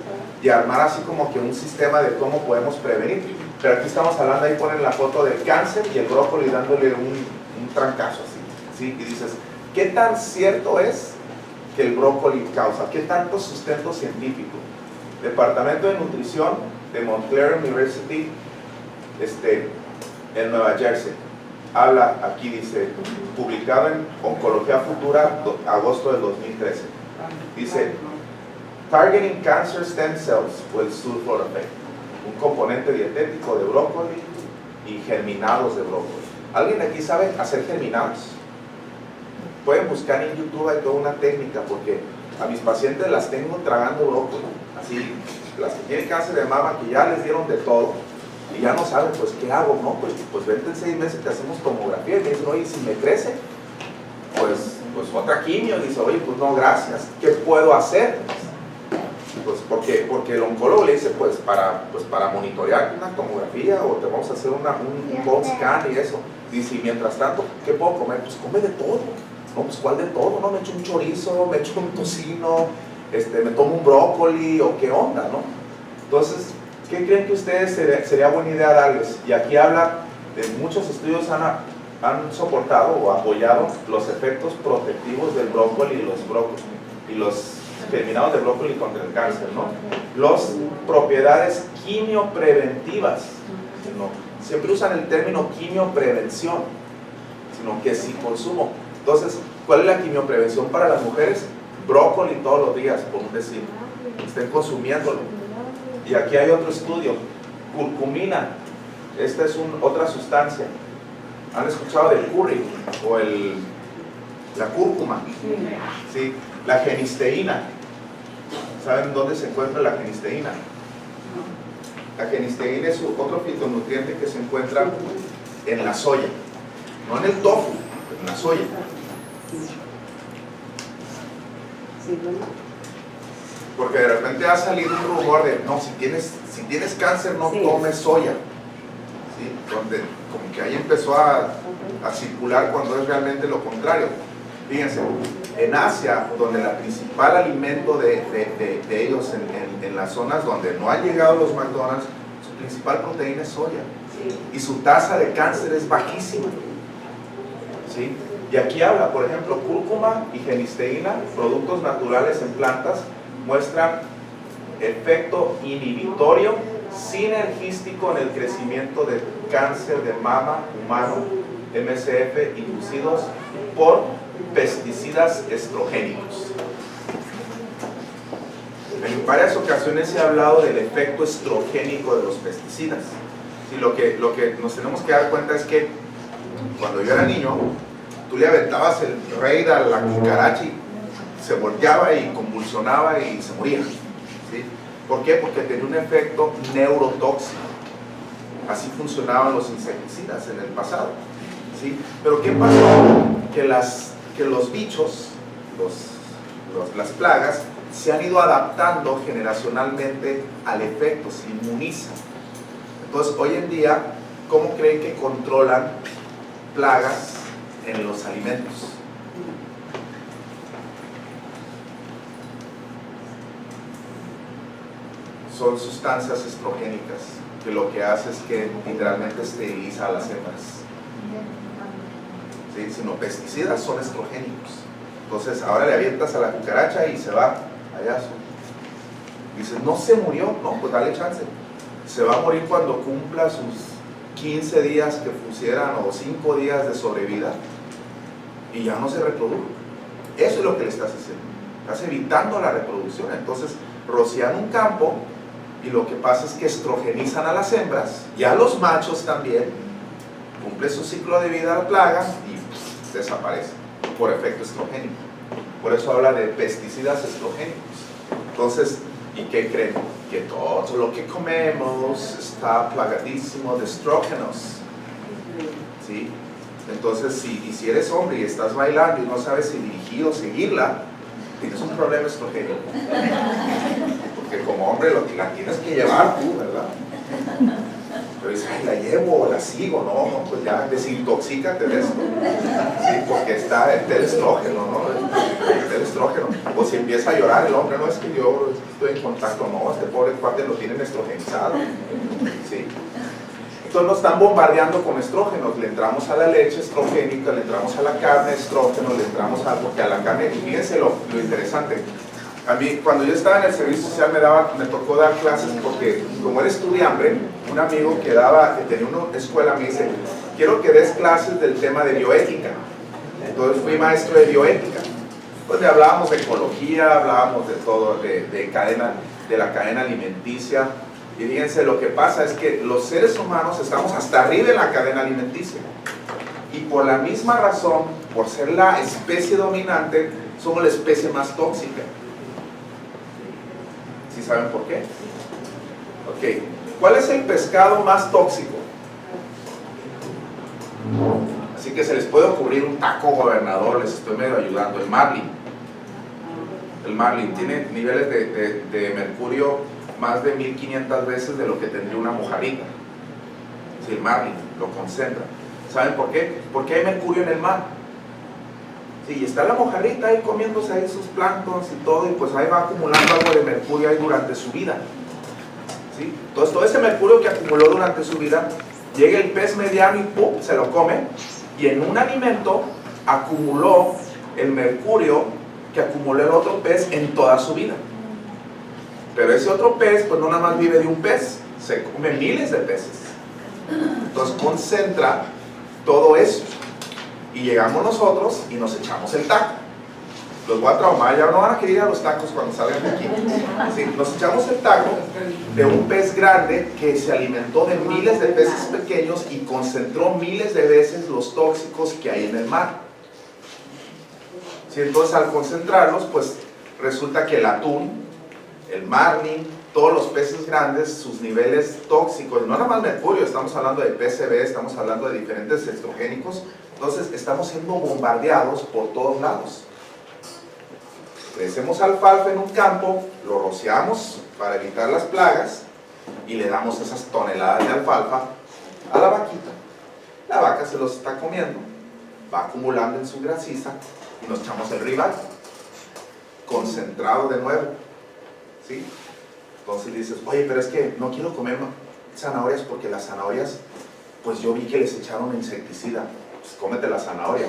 y armar así como que un sistema de cómo podemos prevenir. Pero aquí estamos hablando, ahí ponen la foto del cáncer y el brócoli dándole un trancazo así, ¿sí? Y dices, ¿qué tan cierto es que el brócoli causa? ¿Qué tanto sustento científico? Departamento de Nutrición de Montclair University, en Nueva Jersey. Habla, aquí dice, publicado en Oncología Futura, agosto del 2013. Dice, Targeting Cancer Stem Cells with Sulfur Effect. Un componente dietético de brócoli y germinados de brócoli. ¿Alguien aquí sabe hacer germinados? Pueden buscar en YouTube, hay toda una técnica, porque a mis pacientes las tengo tragando brócoli. Así, las que tienen cáncer de mama, que ya les dieron de todo, y ya no saben, pues, ¿qué hago? No, pues vente en 6 meses, te hacemos tomografía, y me dicen, oye, si me crece, pues otra quimio. Y dice, oye, pues no, gracias, ¿qué puedo hacer? Pues porque el oncólogo le dice, pues para monitorear una tomografía, o te vamos a hacer un bone scan y eso. Dice, y mientras tanto, ¿qué puedo comer? Pues come de todo. No, pues ¿cuál de todo? No, me echo un chorizo, me echo un tocino, me tomo un brócoli, o qué onda, ¿no? Entonces, ¿qué creen que ustedes sería buena idea darles? Y aquí habla de muchos estudios han soportado o apoyado los efectos protectivos del brócoli y los germinados de brócoli contra el cáncer, ¿no? Las propiedades quimiopreventivas, ¿no? Siempre usan el término quimioprevención, sino que si consumo. Entonces, ¿cuál es la quimioprevención para las mujeres? Brócoli todos los días, por decir, estén consumiéndolo. Y aquí hay otro estudio, curcumina. Esta es otra sustancia. ¿Han escuchado del curry o la cúrcuma? Sí. La genisteína. ¿Saben dónde se encuentra la genisteína? La genisteína es otro fitonutriente que se encuentra en la soya. No en el tofu, en la soya. Porque de repente ha salido un rumor de, no, si tienes cáncer no comes soya. ¿Sí? Donde como que ahí empezó a circular cuando es realmente lo contrario. Fíjense, en Asia, donde el principal alimento de ellos en las zonas donde no han llegado los McDonald's, su principal proteína es soya. Y su tasa de cáncer es bajísima. ¿Sí? Y aquí habla, por ejemplo, cúrcuma y genisteína, productos naturales en plantas, muestran efecto inhibitorio sinergístico en el crecimiento de cáncer de mama humano, MCF, inducidos por pesticidas estrogénicos. En varias ocasiones se ha hablado del efecto estrogénico de los pesticidas. Y lo que nos tenemos que dar cuenta es que cuando yo era niño, tú le aventabas el rey a la cucaracha y se volteaba y convulsionaba y se moría. ¿Sí? ¿Por qué? Porque tenía un efecto neurotóxico. Así funcionaban los insecticidas en el pasado. ¿Sí? Pero ¿qué pasó? Que los bichos, las plagas, se han ido adaptando generacionalmente al efecto, se inmunizan. Entonces, hoy en día, ¿cómo creen que controlan plagas en los alimentos? Son sustancias estrogénicas, que lo que hace es que literalmente esteriliza a las hembras. ¿Sí? Sino pesticidas son estrogénicos. Entonces ahora le avientas a la cucaracha y se va allá. Dices, no se murió, no, pues dale chance. Se va a morir cuando cumpla sus 15 días que pusieran o 5 días de sobrevida y ya no se reprodujo. Eso es lo que le estás haciendo. Estás evitando la reproducción. Entonces rocian un campo y lo que pasa es que estrogenizan a las hembras y a los machos también. Cumple su ciclo de vida la plaga y desaparece por efecto estrogénico. Por eso habla de pesticidas estrogénicos. Entonces, ¿y qué creen? Que todo lo que comemos está plagadísimo de estrógenos. ¿Sí? Entonces, si eres hombre y estás bailando y no sabes si dirigir o seguirla, tienes un problema estrogénico. Porque como hombre la tienes que llevar tú, ¿verdad? Pero dices, ay, la llevo o la sigo, no, pues ya desintoxícate de esto. Sí, porque está el estrógeno, ¿no? El estrógeno. O si empieza a llorar el hombre, no es que yo estoy en contacto, no, este pobre cuate lo tienen estrogenizado. ¿Sí? Entonces nos están bombardeando con estrógenos, le entramos a la leche estrogénica, le entramos a la carne estrógeno, le entramos a, porque a la carne, y fíjense lo interesante, a mí cuando yo estaba en el servicio social me tocó dar clases porque como era estudiante, un amigo que tenía una escuela me dice, quiero que des clases del tema de bioética. Entonces fui maestro de bioética, donde hablábamos de ecología, hablábamos de todo, de la cadena alimenticia. Y fíjense, lo que pasa es que los seres humanos estamos hasta arriba en la cadena alimenticia. Y por la misma razón, por ser la especie dominante, somos la especie más tóxica. ¿Sí saben por qué? Ok. ¿Cuál es el pescado más tóxico? Así que se les puede ocurrir un taco, gobernador, les estoy medio ayudando. El marlin. El marlin tiene niveles de mercurio más de 1500 veces de lo que tendría una mojarrita. Si el marlin lo concentra. ¿Saben por qué? Porque hay mercurio en el mar. Sí, y está la mojarrita ahí comiéndose ahí sus planctons y todo, y pues ahí va acumulando algo de mercurio ahí durante su vida. ¿Sí? Entonces todo ese mercurio que acumuló durante su vida, llega el pez mediano y ¡pum!, se lo come, y en un alimento acumuló el mercurio que acumuló el otro pez en toda su vida. Pero ese otro pez, pues no nada más vive de un pez, se come miles de peces. Entonces concentra todo eso. Y llegamos nosotros y nos echamos el taco. Los voy a traumar, ya no van a querer ir a los tacos cuando salgan de aquí. Sí, nos echamos el taco de un pez grande que se alimentó de miles de peces pequeños y concentró miles de veces los tóxicos que hay en el mar. Sí, entonces al concentrarlos, pues resulta que el atún, el marlin, todos los peces grandes, sus niveles tóxicos, no nada más mercurio, estamos hablando de PCB, estamos hablando de diferentes estrogénicos, entonces estamos siendo bombardeados por todos lados. Crecemos alfalfa en un campo, lo rociamos para evitar las plagas y le damos esas toneladas de alfalfa a la vaquita. La vaca se los está comiendo, va acumulando en su grasiza y nos echamos el rival, concentrado de nuevo. ¿Sí? Entonces dices, oye, pero es que no quiero comer zanahorias porque las zanahorias, pues yo vi que les echaron insecticida. Pues cómete la zanahoria,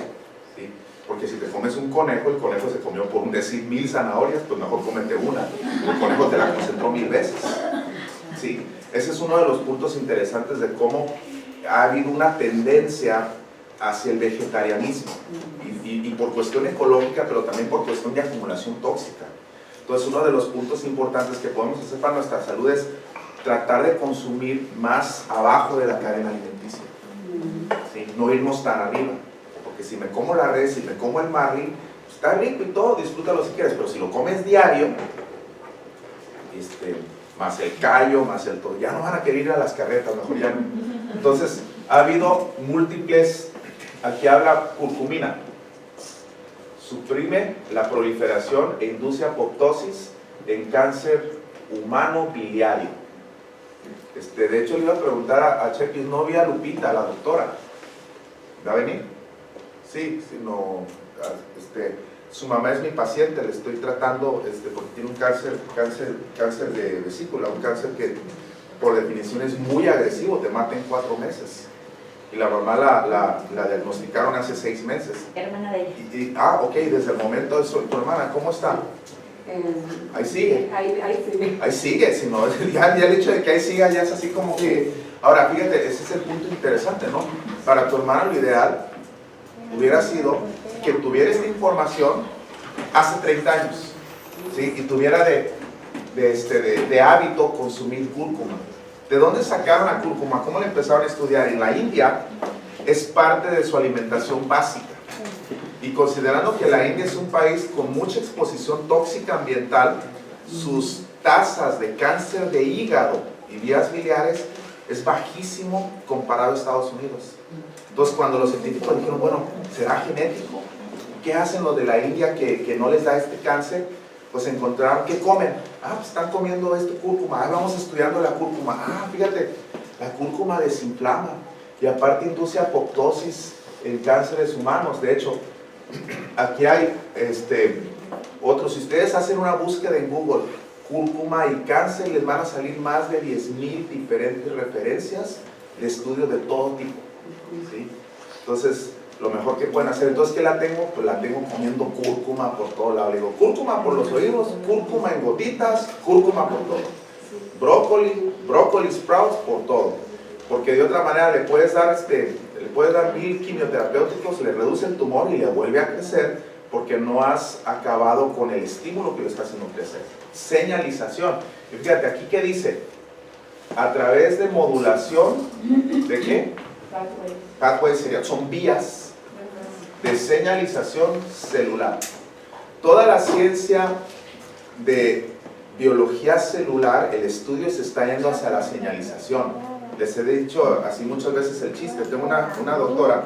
¿sí? Porque si te comes un conejo, el conejo se comió por un decir 1000 zanahorias, pues mejor cómete una. El conejo te la concentró 1000 veces. ¿Sí? Ese es uno de los puntos interesantes de cómo ha habido una tendencia hacia el vegetarianismo. Y por cuestión ecológica, pero también por cuestión de acumulación tóxica. Entonces, uno de los puntos importantes que podemos hacer para nuestra salud es tratar de consumir más abajo de la cadena alimenticia. ¿Sí? No irnos tan arriba. Porque si me como la res, si me como el marlin, pues está rico y todo, disfrútalo si quieres, pero si lo comes diario, más el callo, más el todo, ya no van a querer ir a las carretas, mejor ya no. Entonces, ha habido múltiples, aquí habla curcumina, suprime la proliferación e induce apoptosis en cáncer humano biliario. De hecho, le iba a preguntar a Chepis, no vi a Lupita, a la doctora. ¿Va a venir? Sí, no, su mamá es mi paciente, le estoy tratando porque tiene un cáncer de vesícula, un cáncer que por definición es muy agresivo, te mata en 4 meses. Y la mamá la diagnosticaron hace 6 meses. Hermana de ella. Ok, desde el momento de tu hermana, ¿cómo está? Ahí sigue. Ahí sigue. Ahí sigue, sino ya el hecho de que ahí siga ya es así como que... Ahora, fíjate, ese es el punto interesante, ¿no? Para tu hermana lo ideal hubiera sido que tuviera esta información hace 30 años, ¿sí? Y tuviera de hábito consumir cúrcuma. ¿De dónde sacaron la cúrcuma? ¿Cómo la empezaron a estudiar? En la India es parte de su alimentación básica. Y considerando que la India es un país con mucha exposición tóxica ambiental, sus tasas de cáncer de hígado y vías biliares es bajísimo comparado a Estados Unidos. Entonces, cuando los científicos dijeron, bueno, ¿será genético? ¿Qué hacen los de la India que no les da este cáncer? Pues encontraron, ¿qué comen? Pues están comiendo cúrcuma. Vamos estudiando la cúrcuma. Fíjate, la cúrcuma desinflama y aparte induce apoptosis en cánceres humanos. De hecho, aquí hay Otro, si ustedes hacen una búsqueda en Google, cúrcuma y cáncer, les van a salir más de 10,000 diferentes referencias de estudios de todo tipo, ¿sí? Entonces, lo mejor que pueden hacer, entonces, ¿qué la tengo? Pues la tengo comiendo cúrcuma por todo lado. Le digo, cúrcuma por los oídos, cúrcuma en gotitas, cúrcuma por todo. Brócoli sprouts por todo. Porque de otra manera le puedes dar 1000 quimioterapéuticos, le reduce el tumor y le vuelve a crecer porque no has acabado con el estímulo que lo está haciendo crecer. Señalización. Y fíjate, aquí ¿qué dice? A través de modulación, ¿de qué? Pathways son vías de señalización celular. Toda la ciencia de biología celular, el estudio se está yendo hacia la señalización. Les he dicho así muchas veces el chiste. Tengo una doctora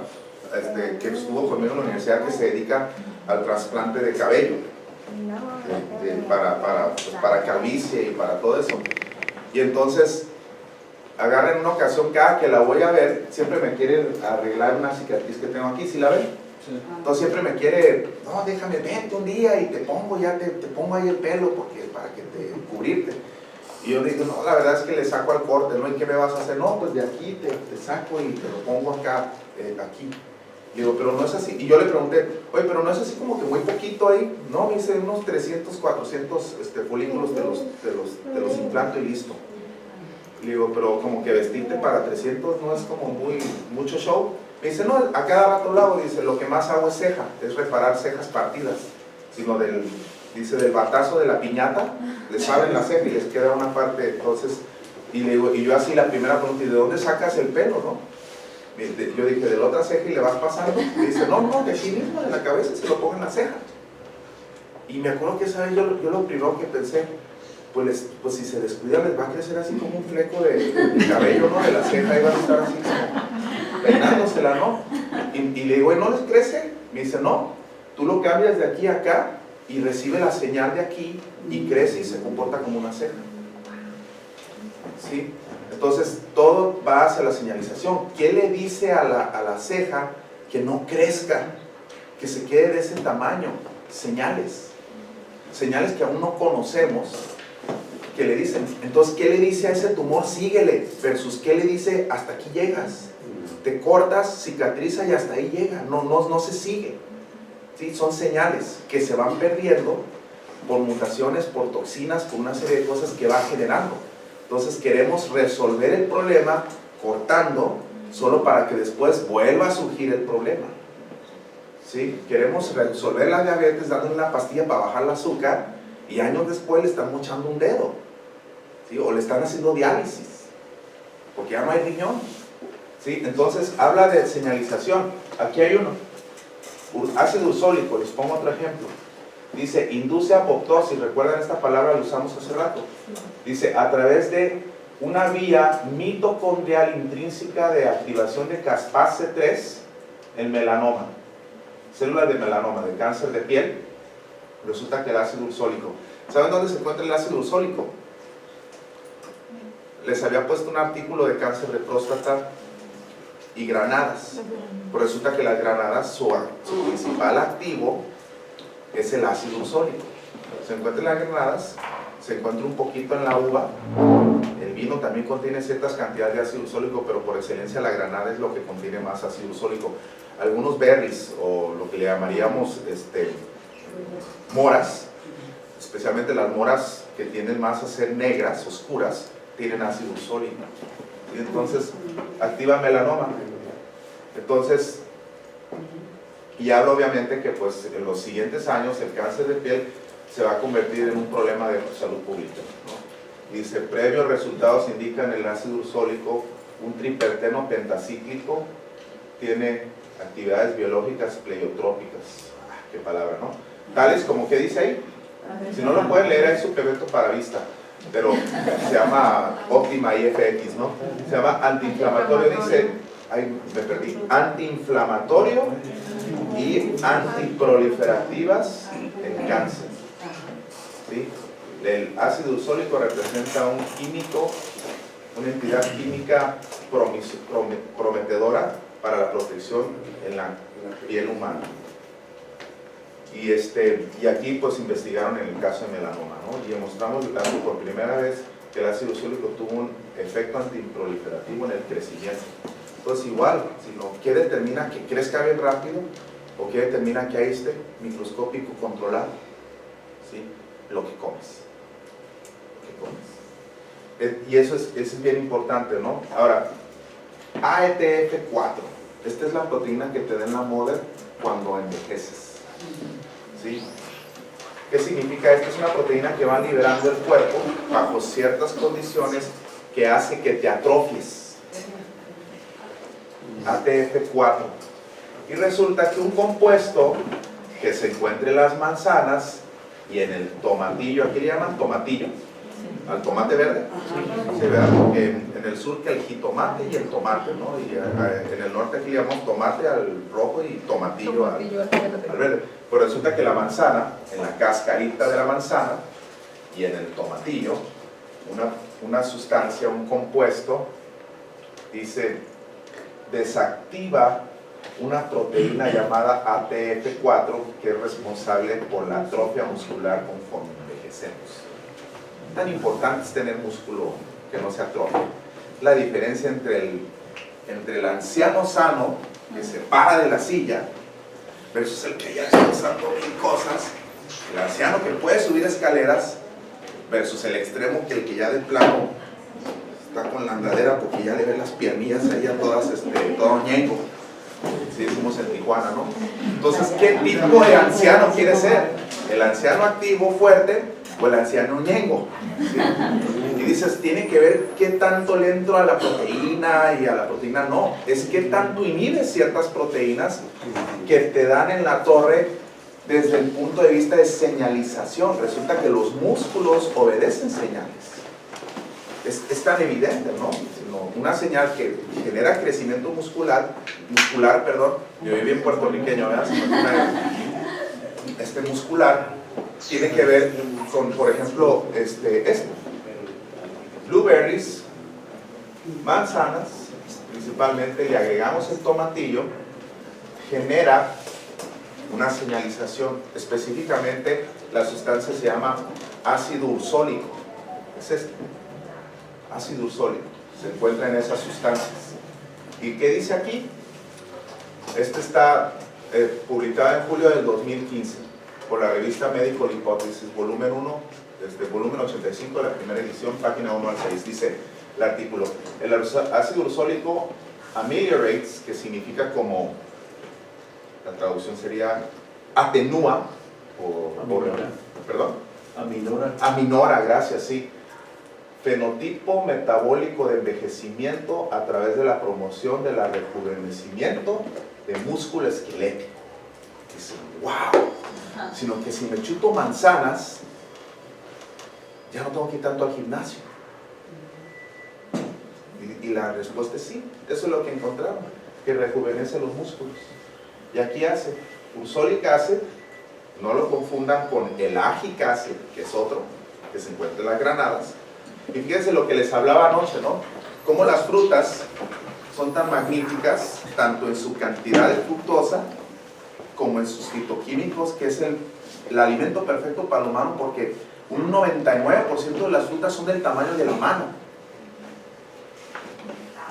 que estuvo conmigo en la universidad que se dedica al trasplante de cabello para calvicie y para todo eso. Y entonces agarra en una ocasión, cada que la voy a ver, siempre me quiere arreglar una cicatriz que tengo aquí, ¿sí la ven? Sí. Entonces siempre me quiere, no, déjame, vente un día y te pongo ahí el pelo para que te cubrirte. Y yo digo, no, la verdad es que le saco al corte, ¿no? ¿Y qué me vas a hacer? No, pues de aquí te saco y te lo pongo acá, aquí. Y digo, pero no es así. Y yo le pregunté, oye, pero no es así como que muy poquito ahí. No, me hice unos 300, 400 folículos te los implanto y listo. Le digo, pero como que vestirte para 300 no es como mucho show. Me dice, no, a cada rato lo hago. Dice, lo que más hago es ceja, es reparar cejas partidas. Sino del batazo de la piñata, les abren la ceja y les queda una parte. Entonces, y le digo, y yo así la primera pregunta, ¿y de dónde sacas el pelo, no? Yo dije, de la otra ceja y le vas pasando. Y dice, no, de aquí mismo, de la cabeza, se lo pongo en la ceja. Y me acuerdo que esa vez yo lo primero que pensé, pues si se descuida les va a crecer así como un fleco de cabello, ¿no? De la ceja, y van a estar así como peinándosela, ¿no? Y le digo, ¿no les crece? Me dice, no, tú lo cambias de aquí a acá y recibe la señal de aquí y crece y se comporta como una ceja. ¿Sí? Entonces, todo va hacia la señalización. ¿Qué le dice a la ceja que no crezca, que se quede de ese tamaño? Señales. Señales que aún no conocemos, que le dicen. Entonces, ¿qué le dice a ese tumor? Síguele. Versus, ¿qué le dice? Hasta aquí llegas. Te cortas, cicatriza y hasta ahí llega. No se sigue. ¿Sí? Son señales que se van perdiendo por mutaciones, por toxinas, por una serie de cosas que va generando. Entonces queremos resolver el problema cortando, solo para que después vuelva a surgir el problema. ¿Sí? Queremos resolver la diabetes dándole una pastilla para bajar el azúcar y años después le están mochando un dedo. ¿Sí? O le están haciendo diálisis, porque ya no hay riñón. ¿Sí? Entonces habla de señalización. Aquí hay uno. Ácido ursólico, les pongo otro ejemplo. Dice, induce apoptosis. ¿Recuerdan esta palabra? La usamos hace rato. Dice, a través de una vía mitocondrial intrínseca de activación de caspase 3 en melanoma. Células de melanoma, de cáncer de piel. Resulta que el ácido ursólico. ¿Saben dónde se encuentra el ácido ursólico? Les había puesto un artículo de cáncer de próstata y granadas. Pues resulta que las granadas, su principal activo es el ácido ursólico. Se encuentra en las granadas, se encuentra un poquito en la uva. El vino también contiene ciertas cantidades de ácido ursólico, pero por excelencia la granada es lo que contiene más ácido ursólico. Algunos berries, o lo que le llamaríamos moras, especialmente las moras que tienden más a ser negras, oscuras, tienen ácido ursólico. Y entonces activa melanoma. Entonces, y habla obviamente que pues en los siguientes años el cáncer de piel se va a convertir en un problema de salud pública, ¿no? Dice, previos resultados indican el ácido ursólico, un tripterpeno pentacíclico, tiene actividades biológicas pleiotrópicas. Qué palabra, ¿no? Tales como, ¿qué dice ahí? Si no lo pueden leer, hay suplemento para vista, pero se llama Optima IFX, ¿no? Se llama antiinflamatorio, dice, ay, me perdí, antiinflamatorio y antiproliferativas en cáncer. ¿Sí? El ácido ursólico representa un químico, una entidad química prometedora para la protección en la piel humana. Y aquí pues investigaron en el caso de melanoma, ¿no? Y demostramos por primera vez que el ácido ursólico tuvo un efecto antiproliferativo en el crecimiento. Entonces igual, ¿qué determina que crezca bien rápido? ¿O qué determina que aísle? Microscópico controlado, ¿sí? Lo que comes. Y eso es bien importante, ¿no? Ahora, ATF4, esta es la proteína que te da en la mother cuando envejeces, ¿sí? ¿Qué significa esto? Es una proteína que va liberando el cuerpo bajo ciertas condiciones que hace que te atrofies. ATF4. Y resulta que un compuesto que se encuentra en las manzanas y en el tomatillo, aquí le llaman tomatillo, al tomate verde, sí, ¿verdad? Porque en el sur que el jitomate y el tomate, ¿no? Y en el norte aquí le llamamos tomate al rojo y tomatillo al verde. Pues resulta que la manzana, en la cascarita de la manzana y en el tomatillo, una sustancia, un compuesto, dice, desactiva una proteína llamada ATF4 que es responsable por la atrofia muscular conforme envejecemos. Tan importante es tener músculo que no se atrofia. La diferencia entre el anciano sano que se para de la silla versus el que ya está usando mil cosas, el anciano que puede subir escaleras versus el extremo que el que ya de plano está con la andadera porque ya le ven las piernillas ahí a todas, todo ñengo. Si decimos en Tijuana, ¿no? Entonces, ¿qué tipo de anciano quiere ser? ¿El anciano activo, fuerte o el anciano ñengo? ¿Sí? Y dices, tiene que ver qué tanto le entro a la proteína y a la proteína no. Es qué tanto inhibes ciertas proteínas que te dan en la torre desde el punto de vista de señalización. Resulta que los músculos obedecen señales. Es tan evidente, ¿no? Una señal que genera crecimiento muscular, yo viví en puertorriqueño, ¿verdad? Muscular, tiene que ver con, por ejemplo, blueberries, manzanas, principalmente le agregamos el tomatillo, genera una señalización, específicamente la sustancia se llama ácido ursólico, es ácido ursólico, se encuentra en esas sustancias. ¿Y qué dice aquí? Está publicada en julio del 2015 por la revista Medical Hypothesis, volumen 1, volumen 85 de la primera edición, página 1 al 6, dice el artículo, el ácido ursólico ameliorates, que significa como, la traducción sería atenúa, aminora, gracias, sí, fenotipo metabólico de envejecimiento a través de la promoción del rejuvenecimiento de músculo esquelético. Dice, wow, sino que si me chuto manzanas, ya no tengo que ir tanto al gimnasio. Y la respuesta es sí, eso es lo que encontraron, que rejuvenece los músculos. Y aquí hace, ursolic acid, no lo confundan con el agic acid, que es otro, que se encuentra en las granadas. Y fíjense lo que les hablaba anoche, ¿no? Cómo las frutas son tan magníficas, tanto en su cantidad de fructosa, como en sus fitoquímicos, que es el alimento perfecto para el humano, porque un 99% de las frutas son del tamaño de la mano.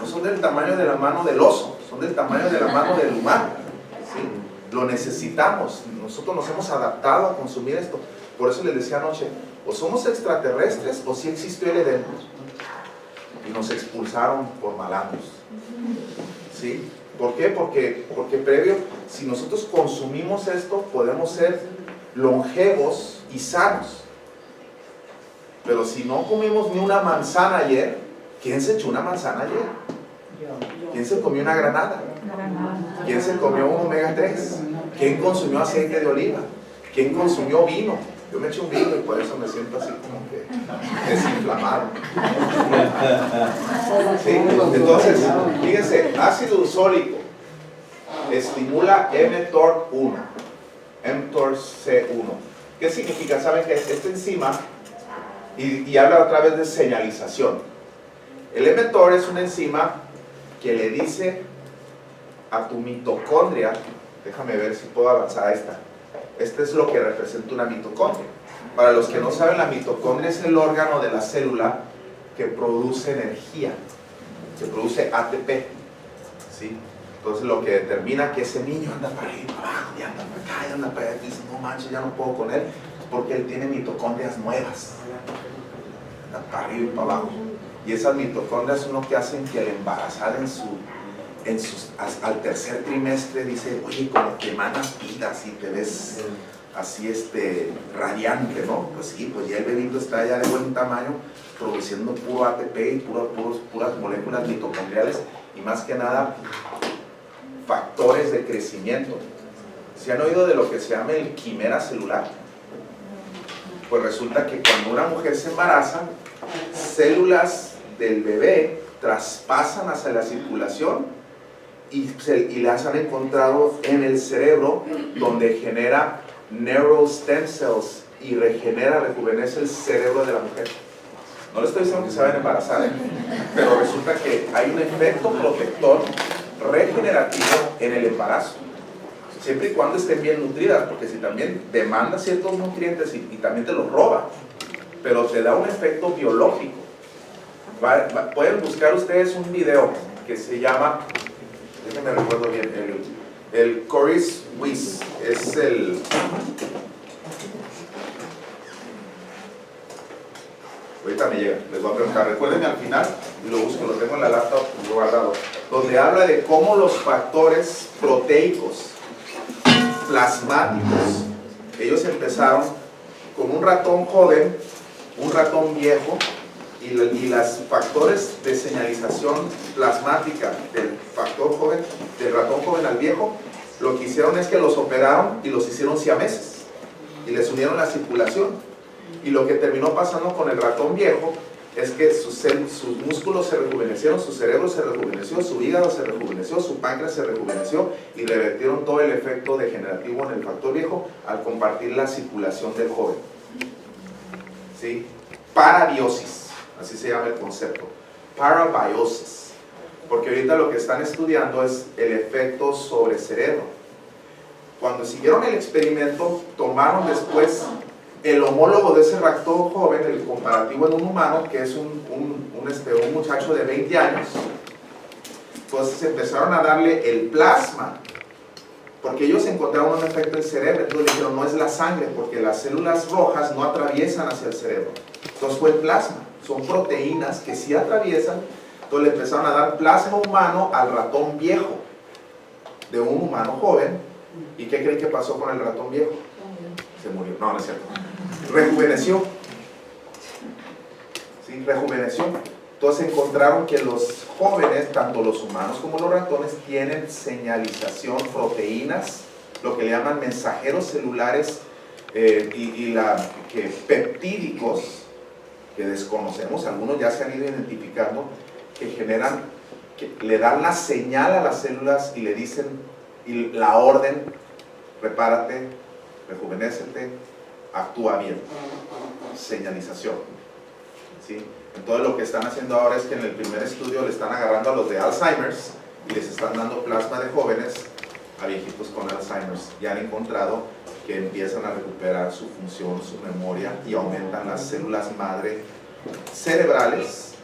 No son del tamaño de la mano del oso, son del tamaño de la mano del humano. ¿Sí? Lo necesitamos, nosotros nos hemos adaptado a consumir esto. Por eso les decía anoche, o somos extraterrestres o sí existió el Edén. Y nos expulsaron por malandros. ¿Sí? ¿Por qué? Porque previo, si nosotros consumimos esto, podemos ser longevos y sanos. Pero si no comimos ni una manzana ayer, ¿quién se echó una manzana ayer? ¿Quién se comió una granada? ¿Quién se comió un omega 3? ¿Quién consumió aceite de oliva? ¿Quién consumió vino? Yo me eché un vino y por eso me siento así como que desinflamado. ¿Sí? Entonces, fíjense, ácido ursólico estimula mTOR-1, mTOR-C1. ¿Qué significa? Saben que esta enzima, y habla otra vez de señalización. El mTOR es una enzima que le dice a tu mitocondria, déjame ver si puedo avanzar a esta, Este es lo que representa una mitocondria. Para los que no saben, la mitocondria es el órgano de la célula que produce energía, que produce ATP, ¿sí? Entonces lo que determina que ese niño anda para arriba, para abajo, y anda para acá, y anda para allá, y dice, no manches, ya no puedo con él, es porque él tiene mitocondrias nuevas, anda para arriba y para abajo. Y esas mitocondrias son lo que hacen que al embarazar al tercer trimestre dice, oye, como que emanas pilas y te ves así radiante, ¿no? Pues sí, pues ya el bebito está ya de buen tamaño, produciendo puro ATP y puras moléculas mitocondriales y más que nada factores de crecimiento. ¿Se han oído de lo que se llama el quimera celular? Pues resulta que cuando una mujer se embaraza, células del bebé traspasan hacia la circulación y las han encontrado en el cerebro, donde genera neural stem cells y rejuvenece el cerebro de la mujer. No le estoy diciendo que se vayan a embarazar, pero resulta que hay un efecto protector regenerativo en el embarazo, siempre y cuando estén bien nutridas, porque si también demanda ciertos nutrientes y también te los roba, pero te da un efecto biológico. Pueden buscar ustedes un video que se llama, déjenme recuerdo bien, el Coris Weiss, es el... Ahorita me llega, les voy a preguntar, recuerden al final, y lo busco, lo tengo en la laptop guardado, donde habla de cómo los factores proteicos, plasmáticos, ellos empezaron con un ratón joven, un ratón viejo, y los factores de señalización plasmática del factor joven, del ratón joven al viejo, lo que hicieron es que los operaron y los hicieron siameses, y les unieron la circulación. Y lo que terminó pasando con el ratón viejo es que sus músculos se rejuvenecieron, su cerebro se rejuveneció, su hígado se rejuveneció, su páncreas se rejuveneció y revertieron todo el efecto degenerativo en el factor viejo al compartir la circulación del joven. ¿Sí? Parabiosis, así se llama el concepto. Parabiosis. Porque ahorita lo que están estudiando es el efecto sobre cerebro. Cuando siguieron el experimento, tomaron después el homólogo de ese ratón joven, el comparativo en un humano, que es un muchacho de 20 años, entonces empezaron a darle el plasma, porque ellos encontraron un efecto en el cerebro, entonces dijeron, no es la sangre, porque las células rojas no atraviesan hacia el cerebro, entonces fue el plasma, son proteínas que sí atraviesan, entonces le empezaron a dar plasma humano al ratón viejo, de un humano joven, ¿y qué creen que pasó con el ratón viejo? Se murió, no, no es cierto. Rejuveneció. ¿Sí? Rejuveneció. Entonces encontraron que los jóvenes, tanto los humanos como los ratones, tienen señalización, proteínas, lo que le llaman mensajeros celulares peptídicos, que desconocemos, algunos ya se han ido identificando, que generan, que le dan la señal a las células y le dicen la orden, prepárate, rejuvenécete, actúa bien. Señalización. ¿Sí? Entonces lo que están haciendo ahora es que en el primer estudio le están agarrando a los de Alzheimer's y les están dando plasma de jóvenes a viejitos con Alzheimer's. Ya han encontrado que empiezan a recuperar su función, su memoria y aumentan las células madre cerebrales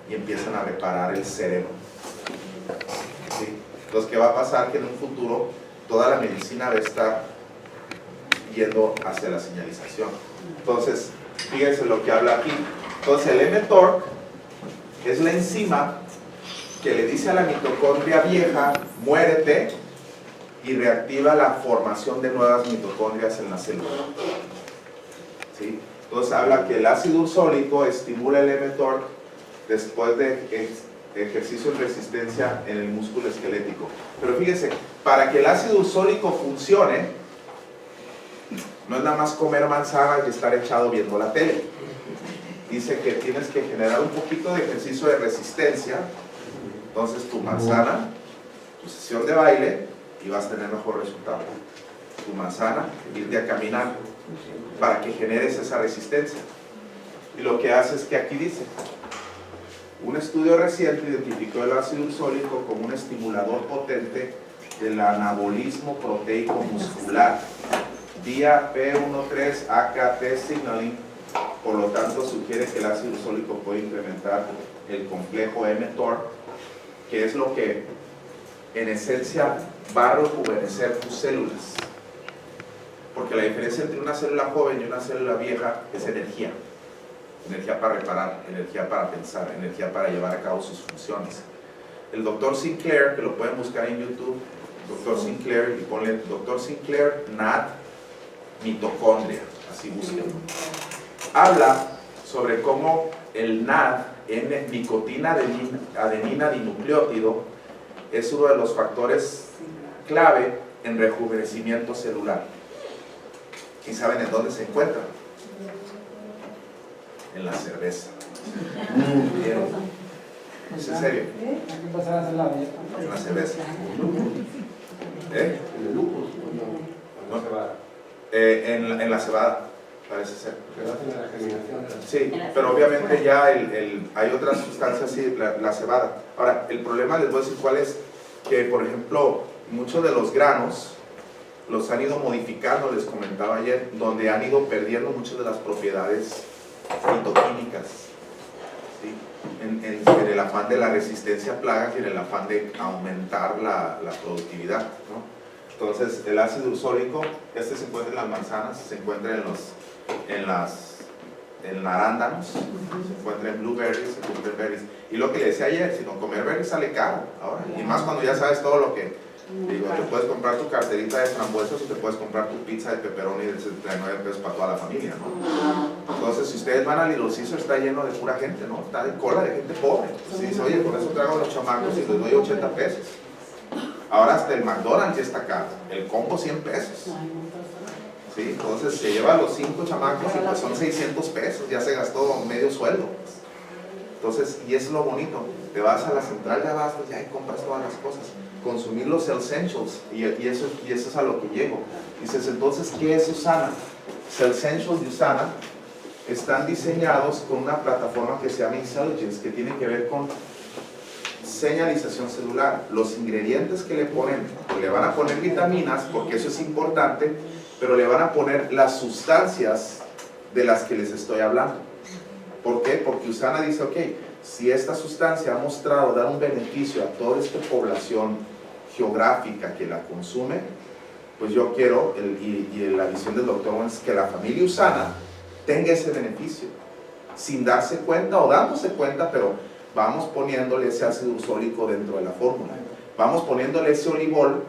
y empiezan a reparar el cerebro. ¿Sí? Entonces, ¿qué va a pasar? Que en un futuro toda la medicina va a estar yendo hacia la señalización. Entonces, fíjense lo que habla aquí. Entonces, el mTORC es la enzima que le dice a la mitocondria vieja, muérete, y reactiva la formación de nuevas mitocondrias en la célula. ¿Sí? Entonces, habla que el ácido ursólico estimula el mTORC después de ejercicio de resistencia en el músculo esquelético. Pero fíjense, para que el ácido ursólico funcione, no es nada más comer manzana y estar echado viendo la tele. Dice que tienes que generar un poquito de ejercicio de resistencia. Entonces tu manzana, tu sesión de baile, y vas a tener mejor resultado. Tu manzana, irte a caminar para que generes esa resistencia. Y lo que hace es que aquí dice, un estudio reciente identificó el ácido ursólico como un estimulador potente del anabolismo proteico muscular vía P13-AKT signaling, por lo tanto sugiere que el ácido ursólico puede incrementar el complejo mTOR, que es lo que en esencia va a rejuvenecer tus células. Porque la diferencia entre una célula joven y una célula vieja es energía. Energía para reparar, energía para pensar, energía para llevar a cabo sus funciones. El Dr. Sinclair, que lo pueden buscar en YouTube, Dr. Sinclair, y ponle Dr. Sinclair NAD mitocondria, así búsquenlo. Habla sobre cómo el NAD, nicotina adenina dinucleótido, es uno de los factores clave en rejuvenecimiento celular. ¿Y saben en dónde se encuentra? En la cerveza. Bien. ¿Es en serio? ¿Qué pasará a hacer la dieta? En la cerveza. ¿Eh? ¿En el lupus? No, en la cebada. En la cebada, parece ser. Porque hacen la germinación. Sí, pero obviamente ya hay otras sustancias, sí, la cebada. Ahora, el problema les voy a decir cuál es, que por ejemplo, muchos de los granos los han ido modificando, les comentaba ayer, donde han ido perdiendo muchas de las propiedades fitoquímicas, ¿sí? En el afán de la resistencia a plagas y en el afán de aumentar la productividad, ¿no? Entonces, el ácido ursólico, este se encuentra en las manzanas, se encuentra en arándanos, se encuentra en blueberries, se encuentra en berries. Y lo que le decía ayer, si no comer berries sale caro ahora, y más cuando ya sabes todo lo que... Digo, te puedes comprar tu carterita de frambuesas o te puedes comprar tu pizza de pepperoni de 79 pesos para toda la familia, ¿no? Entonces, si ustedes van al Little Caesar, está lleno de pura gente, ¿no? Está de cola de gente pobre. Si dice, oye, con eso traigo a los chamacos y les doy 80 pesos. Ahora hasta el McDonald's ya está caro. El combo 100 pesos. ¿Sí? Entonces, se lleva a los 5 chamacos y pues son 600 pesos. Ya se gastó medio sueldo. Entonces, y es lo bonito. Te vas a la central de abastos y ahí compras todas las cosas. Consumir los essentials, y eso es a lo que llego. Dices, entonces, ¿qué es USANA? Los essentials de USANA están diseñados con una plataforma que se llama Intelligence, que tiene que ver con señalización celular. Los ingredientes que le ponen, le van a poner vitaminas, porque eso es importante, pero le van a poner las sustancias de las que les estoy hablando. ¿Por qué? Porque USANA dice, ok, si esta sustancia ha mostrado dar un beneficio a toda esta población geográfica que la consume, pues yo quiero, y la visión del Dr. Owens, que la familia USANA tenga ese beneficio, sin darse cuenta o dándose cuenta, pero vamos poniéndole ese ácido ursólico dentro de la fórmula, vamos poniéndole ese olivol,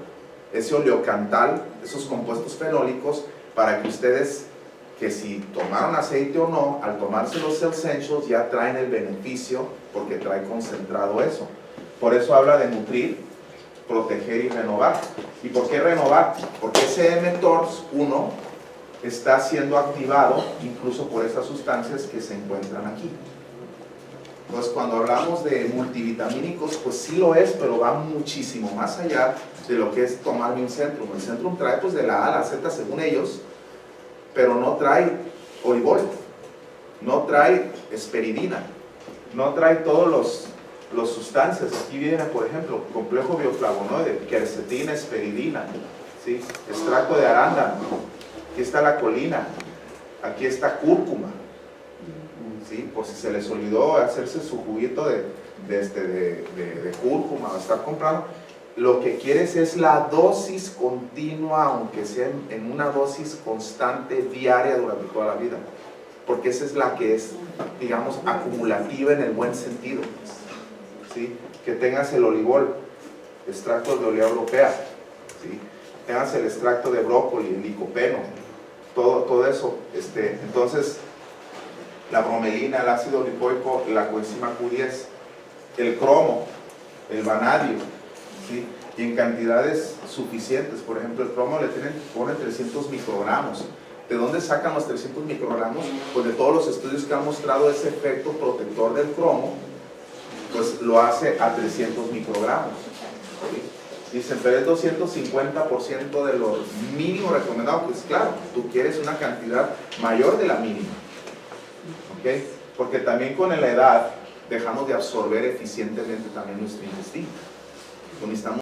ese oleocantal, esos compuestos fenólicos, para que ustedes, que si tomaron aceite o no, al tomarse los essentials ya traen el beneficio porque trae concentrado eso. Por eso habla de nutrir, proteger y renovar. ¿Y por qué renovar? Porque ese mTOR1 está siendo activado incluso por esas sustancias que se encuentran aquí. Entonces, cuando hablamos de multivitamínicos, pues sí lo es, pero va muchísimo más allá de lo que es tomarme un Centrum. El Centrum trae pues de la A a la Z según ellos, pero no trae olivol, no trae esperidina, no trae todos los sustancias. Aquí viene, por ejemplo, complejo bioflavonoide, quercetina, esperidina, ¿sí? Extracto de arándano, aquí está la colina, aquí está cúrcuma, ¿sí? Por si se les olvidó hacerse su juguito de cúrcuma o estar comprando. Lo que quieres es la dosis continua, aunque sea en una dosis constante diaria durante toda la vida, porque esa es la que es, digamos, acumulativa en el buen sentido, ¿sí? Que tengas el olivol, extracto de olea europea, ¿sí? Tengas el extracto de brócoli, el licopeno, todo eso, entonces la bromelina, el ácido lipoico, la coenzima Q10, el cromo, el vanadio, ¿sí? Y en cantidades suficientes. Por ejemplo, el cromo pone 300 microgramos. ¿De dónde sacan los 300 microgramos? Pues de todos los estudios que han mostrado ese efecto protector del cromo, pues lo hace a 300 microgramos, ¿sí? Dicen, pero es 250% de lo mínimo recomendado. Pues claro, tú quieres una cantidad mayor de la mínima, ¿ok? Porque también con la edad dejamos de absorber eficientemente también nuestro intestino. Necesitamos